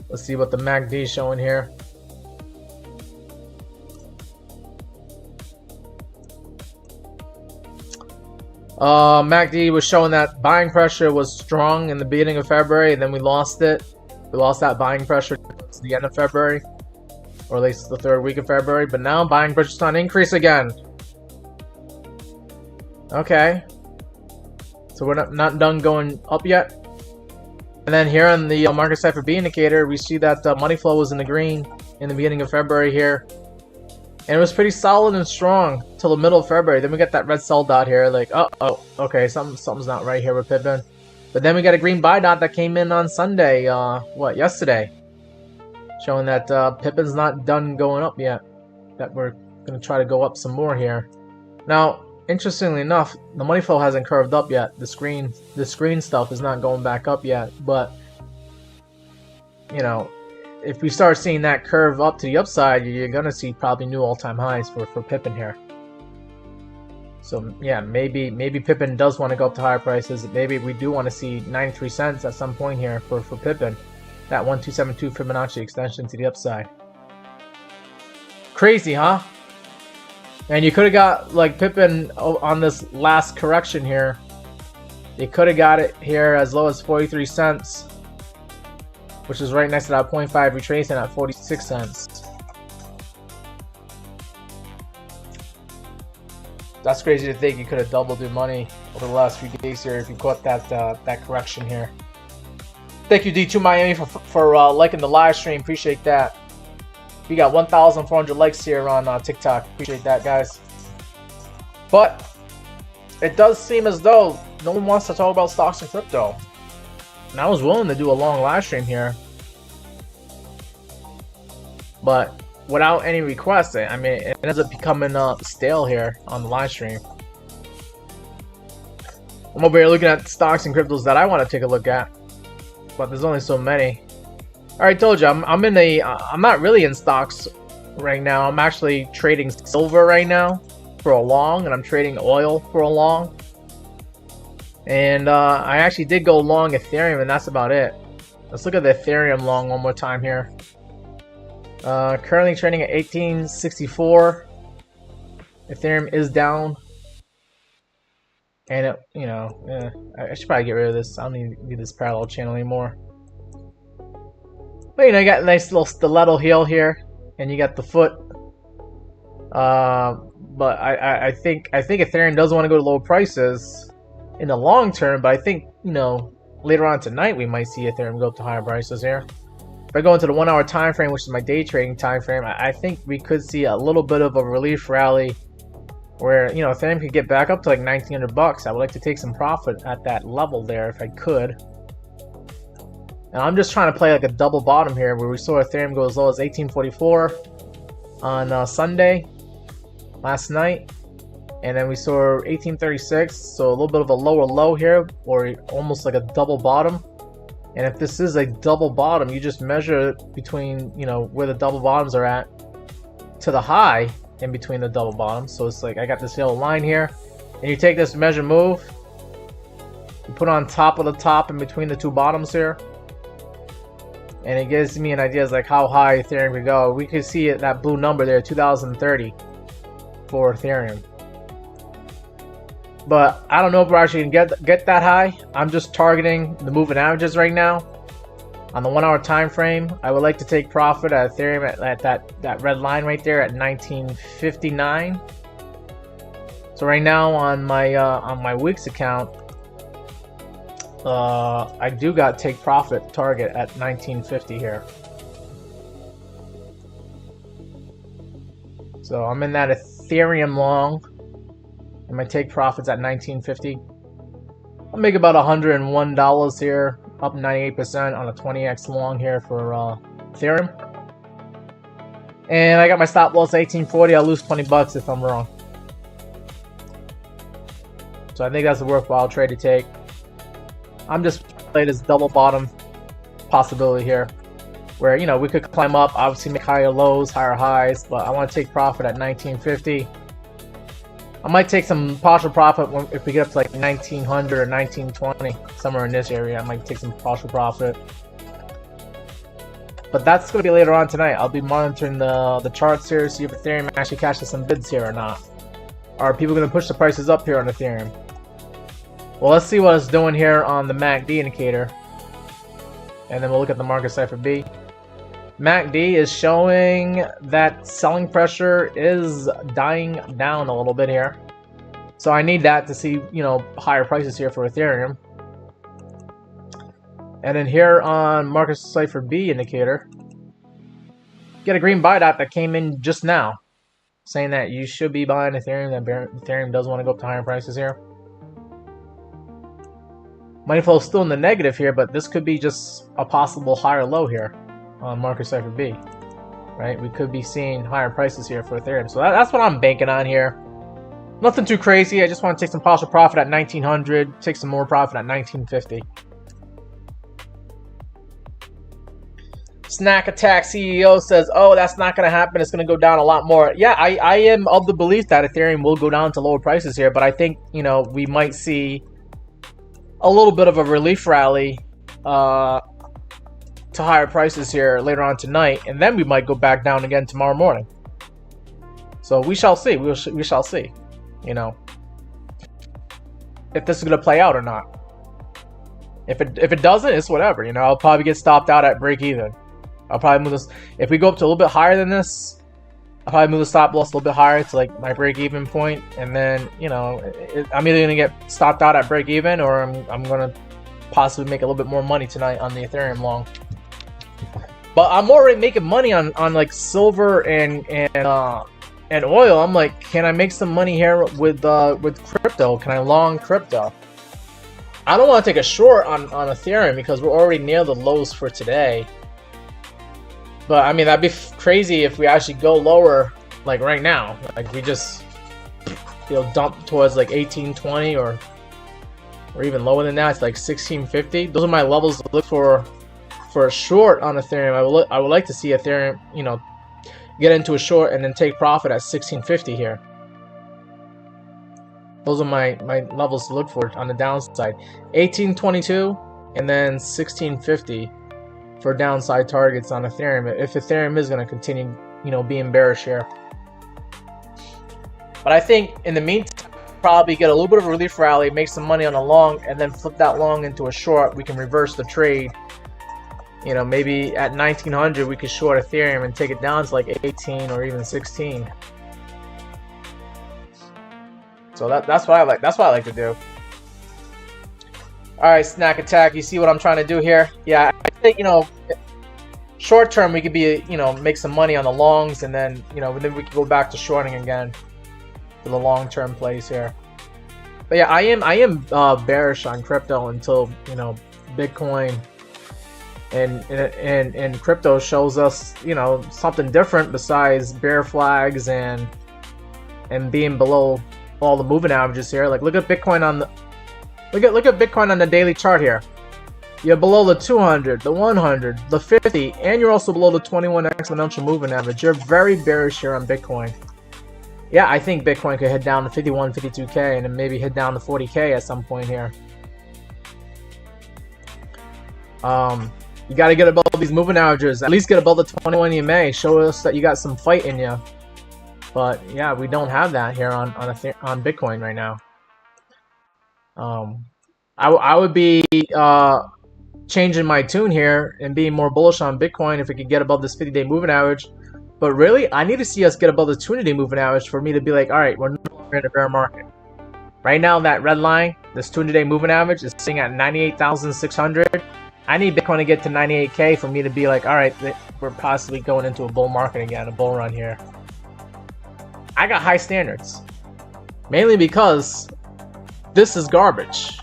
Let's see what the MACD is showing here. MACD was showing that buying pressure was strong in the beginning of February, and then we lost it. We lost that buying pressure to the end of February, or at least the third week of February. But now buying pressure is starting to increase again. Okay. So we're not done going up yet. And then here on the market cipher B indicator, we see that money flow was in the green in the beginning of February here. And it was pretty solid and strong till the middle of February. Then we got that red sell dot here, like, oh, okay, something's not right here with Pippin. But then we got a green buy dot that came in on Sunday, yesterday. Showing that Pippin's not done going up yet. That we're going to try to go up some more here. Now, interestingly enough, the money flow hasn't curved up yet. The screen stuff is not going back up yet. But, you know, if we start seeing that curve up to the upside, you're going to see probably new all-time highs for Pippin here. So, yeah, maybe Pippin does want to go up to higher prices. Maybe we do want to see 93 cents at some point here for Pippin. That 1272 Fibonacci extension to the upside. Crazy, huh? And you could have got like Pippin on this last correction here You could have got it here as low as 43 cents, which is right next to that 0.5 retracing at 46 cents. That's crazy to think you could have doubled your money over the last few days here if you caught that that correction here. Thank you D2 Miami for liking the live stream. Appreciate that. We got 1,400 likes here on TikTok. Appreciate that, guys. But it does seem as though no one wants to talk about stocks and crypto. And I was willing to do a long live stream here, but without any requests, I mean, it ends up becoming stale here on the live stream. I'm over here looking at stocks and cryptos that I want to take a look at, but there's only so many. All right, told you I'm not really in stocks right now. I'm actually trading silver right now for a long, and I'm trading oil for a long. And I actually did go long Ethereum, and that's about it. Let's look at the Ethereum long one more time here. Currently trading at 1864. Ethereum is down, and I should probably get rid of this. I don't need this parallel channel anymore. But you got a nice little stiletto heel here, and you got the foot. But I think Ethereum does want to go to low prices in the long term. But I think later on tonight we might see Ethereum go up to higher prices here. If I go into the 1 hour time frame, which is my day trading time frame, I think we could see a little bit of a relief rally where Ethereum could get back up to like 1,900 bucks. I would like to take some profit at that level there if I could. And I'm just trying to play like a double bottom here, where we saw Ethereum go as low as 1844 on Sunday last night, and then we saw 1836, so a little bit of a lower low here, or almost like a double bottom. And if this is a double bottom, you just measure between where the double bottoms are at to the high in between the double bottoms. So it's like I got this yellow line here, and you take this measure move, you put on top of the top in between the two bottoms here, and it gives me an idea as like how high Ethereum could go. We could see it, that blue number there, 2030 for Ethereum. But I don't know if we're actually gonna get that high. I'm just targeting the moving averages right now. On the 1 hour time frame, I would like to take profit at Ethereum at that red line right there at 1959. So right now on my WEEX account, I do got take profit target at 1950 here. So I'm in that Ethereum long, and my take profits at 1950. I'll make about $101 here, up 98% on a 20x long here for Ethereum. And I got my stop loss at 1840. I'll lose 20 bucks if I'm wrong. So I think that's a worthwhile trade to take. I'm just playing this double bottom possibility here, where we could climb up, obviously make higher lows, higher highs, but I want to take profit at 1950. I might take some partial profit if we get up to like 1900 or 1920, somewhere in this area. I might take some partial profit. But that's going to be later on tonight. I'll be monitoring the charts here, see if Ethereum actually catches some bids here or not. Are people going to push the prices up here on Ethereum? Well, let's see what it's doing here on the MACD indicator, and then we'll look at the market cipher B. MACD is showing that selling pressure is dying down a little bit here, so I need that to see higher prices here for Ethereum. And then here on market cipher B indicator, get a green buy dot that came in just now, saying that you should be buying Ethereum. That Ethereum does want to go up to higher prices here. Money flow is still in the negative here, but this could be just a possible higher low here on market cipher B, right? We could be seeing higher prices here for Ethereum. So that's what I'm banking on here. Nothing too crazy. I just want to take some partial profit at 1900, take some more profit at 1950. Snack Attack CEO says, oh, that's not going to happen. It's going to go down a lot more. Yeah, I am of the belief that Ethereum will go down to lower prices here, but I think, we might see a little bit of a relief rally to higher prices here later on tonight, and then we might go back down again tomorrow morning. So we shall see. We shall see, if this is going to play out or not. If it doesn't, it's whatever. You know, I'll probably get stopped out at break even. I'll probably move this. If we go up to a little bit higher than this, I'll probably move the stop loss a little bit higher to like my break even point, and then you know, I'm either gonna get stopped out at break even, or I'm gonna possibly make a little bit more money tonight on the Ethereum long. But I'm already making money on like silver and oil. I'm like, can I make some money here with crypto? Can I long crypto? I don't want to take a short on Ethereum because we're already near the lows for today. But I mean, that'd be crazy if we actually go lower, like right now. Like we just, you know, dump towards like 1820 or even lower than that. It's like 1650. Those are my levels to look for a short on Ethereum. I would like to see Ethereum, you know, get into a short and then take profit at 1650 here. Those are my levels to look for on the downside. 1822 and then 1650 for downside targets on Ethereum if Ethereum is going to continue, you know, being bearish here. But I think in the meantime, probably get a little bit of a relief rally, make some money on a long, and then flip that long into a short. We can reverse the trade. You know, maybe at 1900 we could short Ethereum and take it down to like 18 or even 16. So that's what I like. That's what I like to do. All right, Snack Attack. You see what I'm trying to do here? Yeah, I think, you know, short term we could be, you know, make some money on the longs, and then, you know, then we can go back to shorting again for the long term plays here. But yeah, I am bearish on crypto until, you know, Bitcoin and crypto shows us, you know, something different besides bear flags and being below all the moving averages here. Like look at Bitcoin on the look at Bitcoin on the daily chart here. You're below the 200, the 100, the 50, and you're also below the 21 exponential moving average. You're very bearish here on Bitcoin. Yeah, I think Bitcoin could head down to 51, 52k, and then maybe head down to 40k at some point here. You got to get above these moving averages. At least get above the 21 EMA. Show us that you got some fight in you. But yeah, we don't have that here on Bitcoin right now. I would be changing my tune here and being more bullish on Bitcoin if we could get above this 50-day moving average. But really, I need to see us get above the 200-day moving average for me to be like, all right, we're no longer in a bear market. Right now, that red line, this 200-day moving average, is sitting at 98,600. I need Bitcoin to get to 98k for me to be like, all right, we're possibly going into a bull market again, a bull run here. I got high standards, mainly because this is garbage,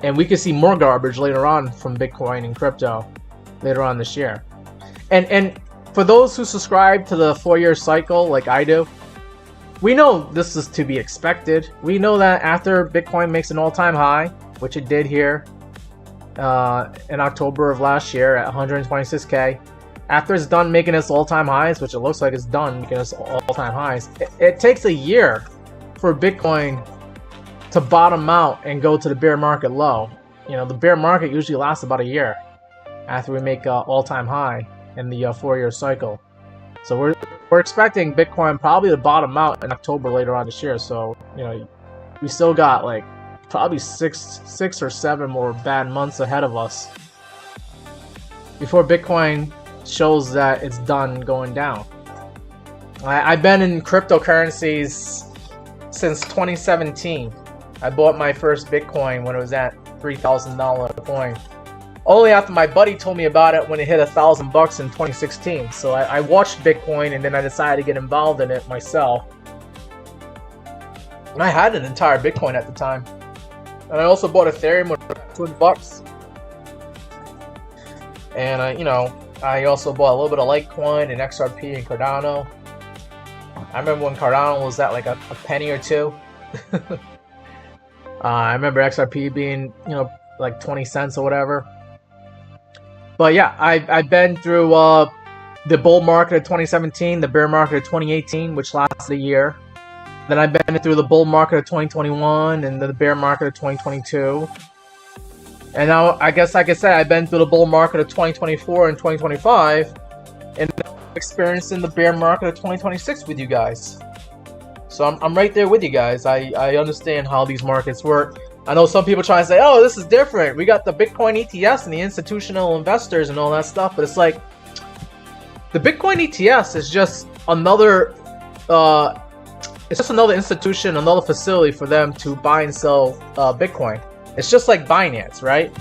and we could see more garbage later on from Bitcoin and crypto later on this year. And for those who subscribe to the 4-year cycle like I do, we know this is to be expected. We know that after Bitcoin makes an all-time high, which it did here in October of last year at 126k, after it's done making its all-time highs, which it looks like it's done making its all-time highs, it takes a year for Bitcoin to bottom out and go to the bear market low. You know, the bear market usually lasts about a year after we make an all-time high in the 4-year cycle. So we're expecting Bitcoin probably to bottom out in October later on this year. So, you know, we still got like probably six or seven more bad months ahead of us before Bitcoin shows that it's done going down. I've been in cryptocurrencies since 2017. I bought my first Bitcoin when it was at $3,000 a coin. Only after my buddy told me about it when it hit $1,000 in 2016. So I watched Bitcoin and then I decided to get involved in it myself. And I had an entire Bitcoin at the time. And I also bought Ethereum with $200. And you know, I also bought a little bit of Litecoin and XRP and Cardano. I remember when Cardano was at like a penny or two. I remember XRP being, you know, like 20 cents or whatever. But yeah, I've been through the bull market of 2017, the bear market of 2018, which lasted a year. Then I've been through the bull market of 2021 and the bear market of 2022. And now, I guess like I said, I've been through the bull market of 2024 and 2025, and now I'm experiencing the bear market of 2026 with you guys. So I'm right there with you guys. I understand how these markets work. I know some people try to say, oh, this is different. We got the Bitcoin ETFs and the institutional investors and all that stuff. But it's like, the Bitcoin ETFs is just another, it's just another institution, another facility for them to buy and sell Bitcoin. It's just like Binance, right?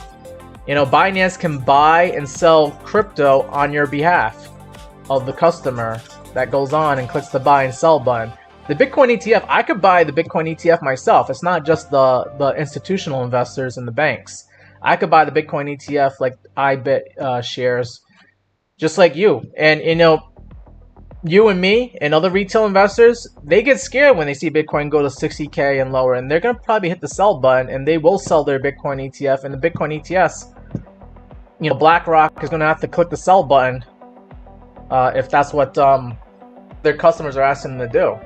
You know, Binance can buy and sell crypto on your behalf of the customer that goes on and clicks the buy and sell button. The Bitcoin ETF, I could buy the Bitcoin ETF myself. It's not just the institutional investors and the banks. I could buy the Bitcoin ETF like IBIT shares, just like you. And you know, you and me and other retail investors, they get scared when they see Bitcoin go to 60K and lower, and they're gonna probably hit the sell button, and they will sell their Bitcoin ETF. And the Bitcoin ETFs, you know, BlackRock is gonna have to click the sell button if that's what their customers are asking them to do.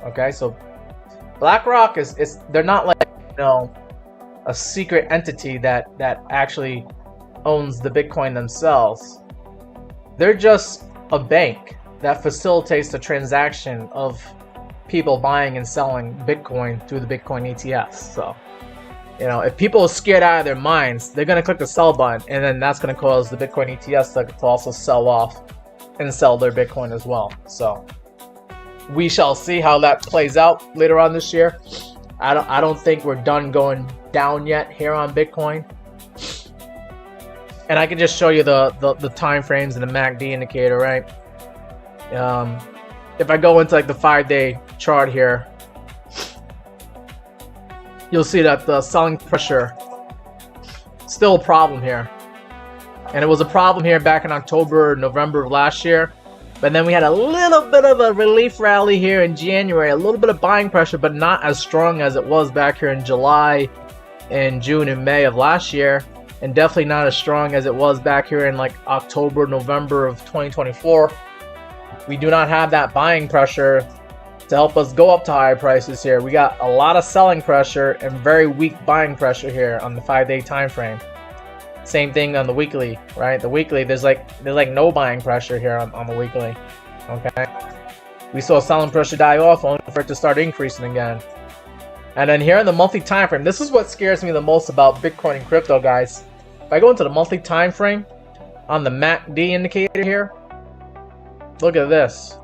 Okay, so BlackRock they're not like, you know, a secret entity that actually owns the Bitcoin themselves. They're just a bank that facilitates the transaction of people buying and selling Bitcoin through the Bitcoin ETFs. So, you know, if people are scared out of their minds, they're gonna click the sell button, and then that's gonna cause the Bitcoin ETFs to also sell off and sell their Bitcoin as well. So we shall see how that plays out later on this year. I don't think we're done going down yet here on Bitcoin. And I can just show you the time frames and the MACD indicator, right? If I go into like the 5-day chart here, you'll see that the selling pressure is still a problem here. And it was a problem here back in October, November of last year. But then we had a little bit of a relief rally here in January, a little bit of buying pressure, but not as strong as it was back here in July and June and May of last year. And definitely not as strong as it was back here in like October, November of 2024. We do not have that buying pressure to help us go up to higher prices here. We got a lot of selling pressure and very weak buying pressure here on the 5-day time frame. Same thing on the weekly, right? The weekly, there's like no buying pressure here on the weekly. Okay, we saw selling pressure die off only for it to start increasing again. And then here in the monthly time frame, this is what scares me the most about Bitcoin and crypto, guys. If I go into the monthly time frame on the MACD indicator here, look at this.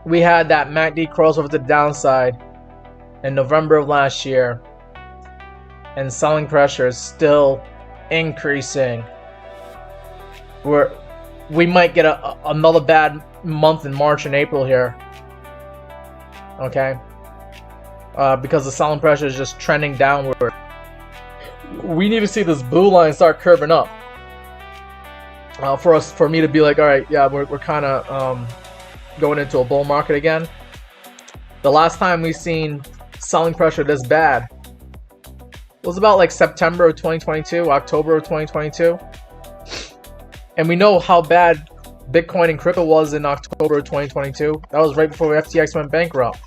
We had that MACD crossover to the downside in November of last year, and selling pressure is still increasing. We might get another bad month in March and April here. Okay, because the selling pressure is just trending downward. We need to see this blue line start curving up for me to be like, all right, yeah, we're kind of going into a bull market again. The last time we seen selling pressure this bad was about like September of 2022, October of 2022, and we know how bad Bitcoin and crypto was in October of 2022. That was right before FTX went bankrupt.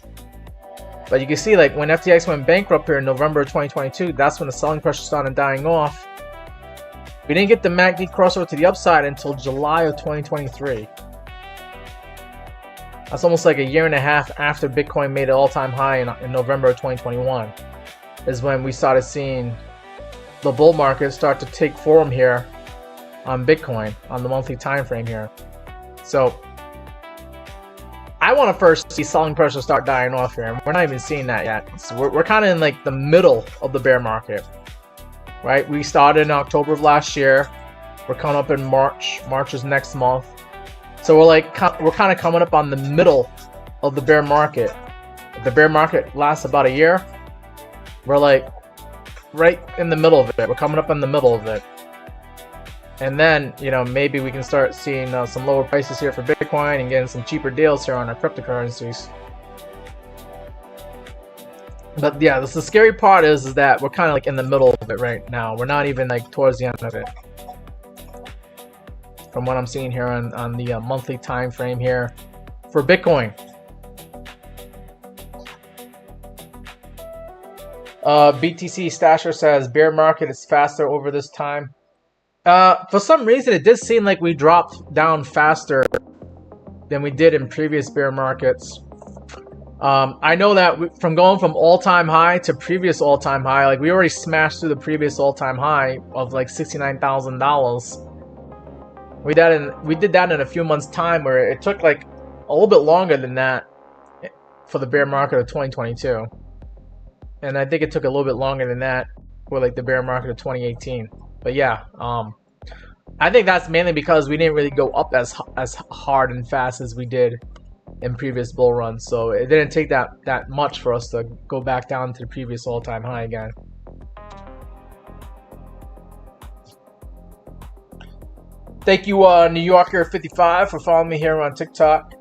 But you can see, like, when FTX went bankrupt here in November of 2022, that's when the selling pressure started dying off. We didn't get the MACD crossover to the upside until July of 2023. That's almost like a year and a half after Bitcoin made an all-time high in November of 2021. Is when we started seeing the bull market start to take form here on Bitcoin on the monthly time frame here. So I want to first see selling pressure start dying off here, and we're not even seeing that yet. So we're kind of in like the middle of the bear market, right? We started in October of last year. We're coming up in March. March is next month. So we're kind of coming up on the middle of the bear market. If the bear market lasts about a year, we're like right in the middle of it. We're coming up in the middle of it. And then, you know, maybe we can start seeing some lower prices here for Bitcoin and getting some cheaper deals here on our cryptocurrencies. But yeah, the scary part is that we're kind of like in the middle of it right now. We're not even like towards the end of it. From what I'm seeing here on the monthly time frame here for Bitcoin. BTC Stasher says bear market is faster over this time. For some reason, it did seem like we dropped down faster than we did in previous bear markets. I know that from going from all-time high to previous all-time high, like we already smashed through the previous all-time high of like $69,000. We did that in a few months' time, where it took like a little bit longer than that for the bear market of 2022, and I think it took a little bit longer than that for like the bear market of 2018. But yeah, I think that's mainly because we didn't really go up as hard and fast as we did in previous bull runs, so it didn't take that much for us to go back down to the previous all-time high again. Thank you, New Yorker 55, for following me here on TikTok.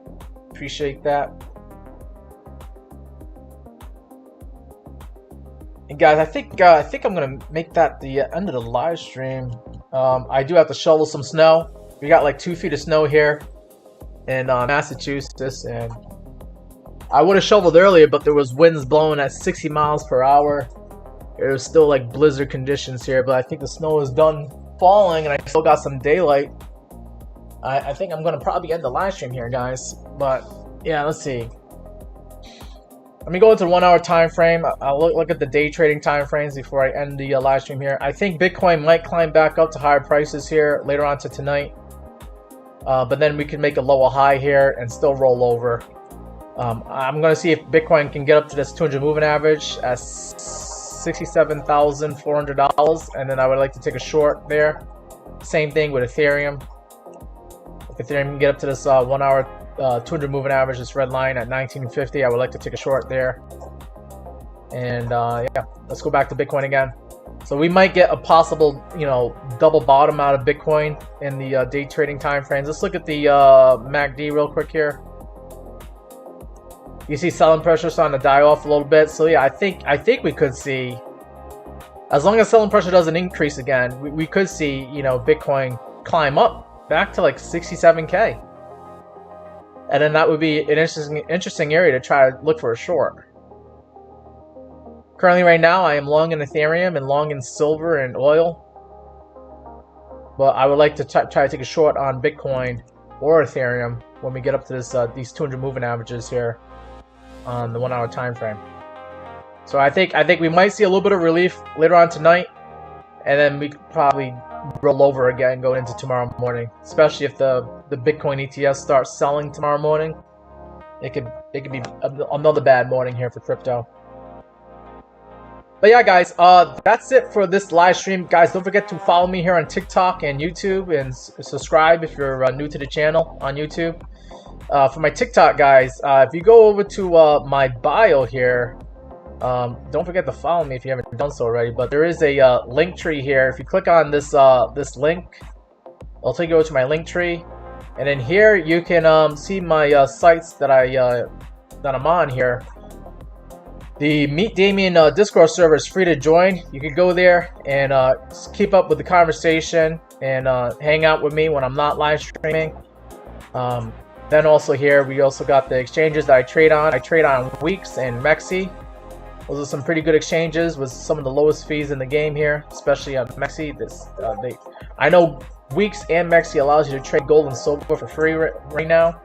Appreciate that. And guys, I think I'm gonna make that the end of the live stream. I do have to shovel some snow. We got like 2 feet of snow here in Massachusetts, and I would have shoveled earlier, but there was winds blowing at 60 miles per hour. It was still like blizzard conditions here, but I think the snow is done falling, and I still got some daylight. I think I'm gonna probably end the live stream here, guys. But yeah, let's see. Let me go into the 1 hour time frame. I'll look at the day trading time frames before I end the live stream here. I think Bitcoin might climb back up to higher prices here later on to tonight. But then we can make a lower high here and still roll over. I'm going to see if Bitcoin can get up to this 200 moving average at $67,400, and then I would like to take a short there. Same thing with Ethereum. If Ethereum can get up to this 1 hour 200 moving average, this red line at 1950, I would like to take a short there. And yeah, let's go back to Bitcoin again. So we might get a possible, double bottom out of Bitcoin in the day trading time frames. Let's look at the MACD real quick here. You see selling pressure starting to die off a little bit. So yeah, I think we could see, as long as selling pressure doesn't increase again, we could see, Bitcoin climb up back to like 67K. And then that would be an interesting area to try to look for a short. Currently right now I am long in Ethereum and long in silver and oil. But I would like to try to take a short on Bitcoin or Ethereum when we get up to this these 200 moving averages here on the 1 hour time frame. So I think we might see a little bit of relief later on tonight, and then we could probably roll over again going into tomorrow morning, especially if the Bitcoin ETS starts selling tomorrow morning. It could be another bad morning here for crypto. But yeah, guys, that's it for this live stream. Guys, don't forget to follow me here on TikTok and YouTube, and subscribe if you're new to the channel on YouTube. For my TikTok, guys, if you go over to my bio here, don't forget to follow me if you haven't done so already. But there is a link tree here. If you click on this this link, I'll take you over to my link tree, and then here you can see my sites that I'm on here. The Meet Damien Discord server is free to join. You can go there and keep up with the conversation and hang out with me when I'm not live streaming. Then also here we also got the exchanges that I trade on. I trade on WEEX and MEXC. Those are some pretty good exchanges with some of the lowest fees in the game here, especially on MEXC. I know WEEX and MEXC allows you to trade gold and silver for free right now.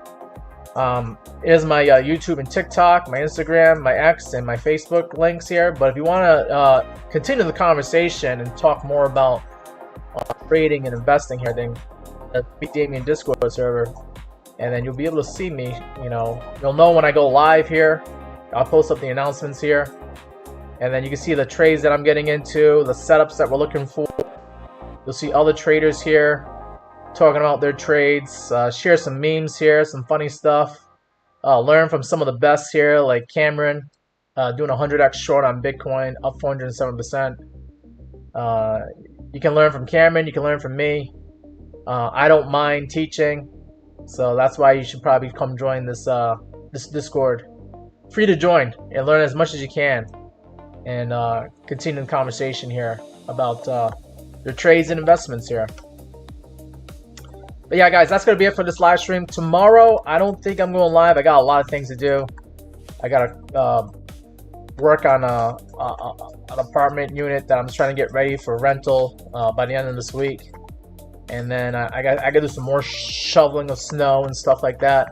Here's my YouTube and TikTok, my Instagram, my X, and my Facebook links here. But if you want to continue the conversation and talk more about trading and investing here, then Meet Damien Discord server, and then you'll be able to see me. You'll know when I go live here. I'll post up the announcements here, and then you can see the trades that I'm getting into, the setups that we're looking for. You'll see other traders here talking about their trades, share some memes here, some funny stuff, learn from some of the best here, like Cameron doing 100x short on Bitcoin, up 407%. You can learn from Cameron, you can learn from me. I don't mind teaching, so that's why you should probably come join this this Discord. Free to join and learn as much as you can, and continue the conversation here about your trades and investments here. But yeah, guys, that's going to be it for this live stream. Tomorrow, I don't think I'm going live. I got a lot of things to do. I got to work on an apartment unit that I'm trying to get ready for rental by the end of this week. And then I got to do some more shoveling of snow and stuff like that.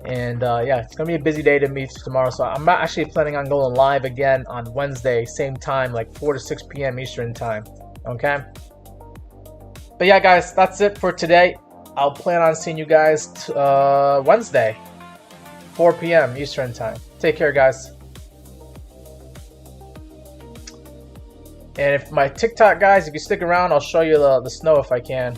And yeah, it's gonna be a busy day to me tomorrow. So I'm not actually planning on going live again on Wednesday, same time, like 4 to 6 p.m. Eastern time. Okay. But yeah, guys, that's it for today. I'll plan on seeing you guys Wednesday, 4 p.m. Eastern time. Take care, guys. And if my TikTok guys, if you stick around, I'll show you the snow if I can.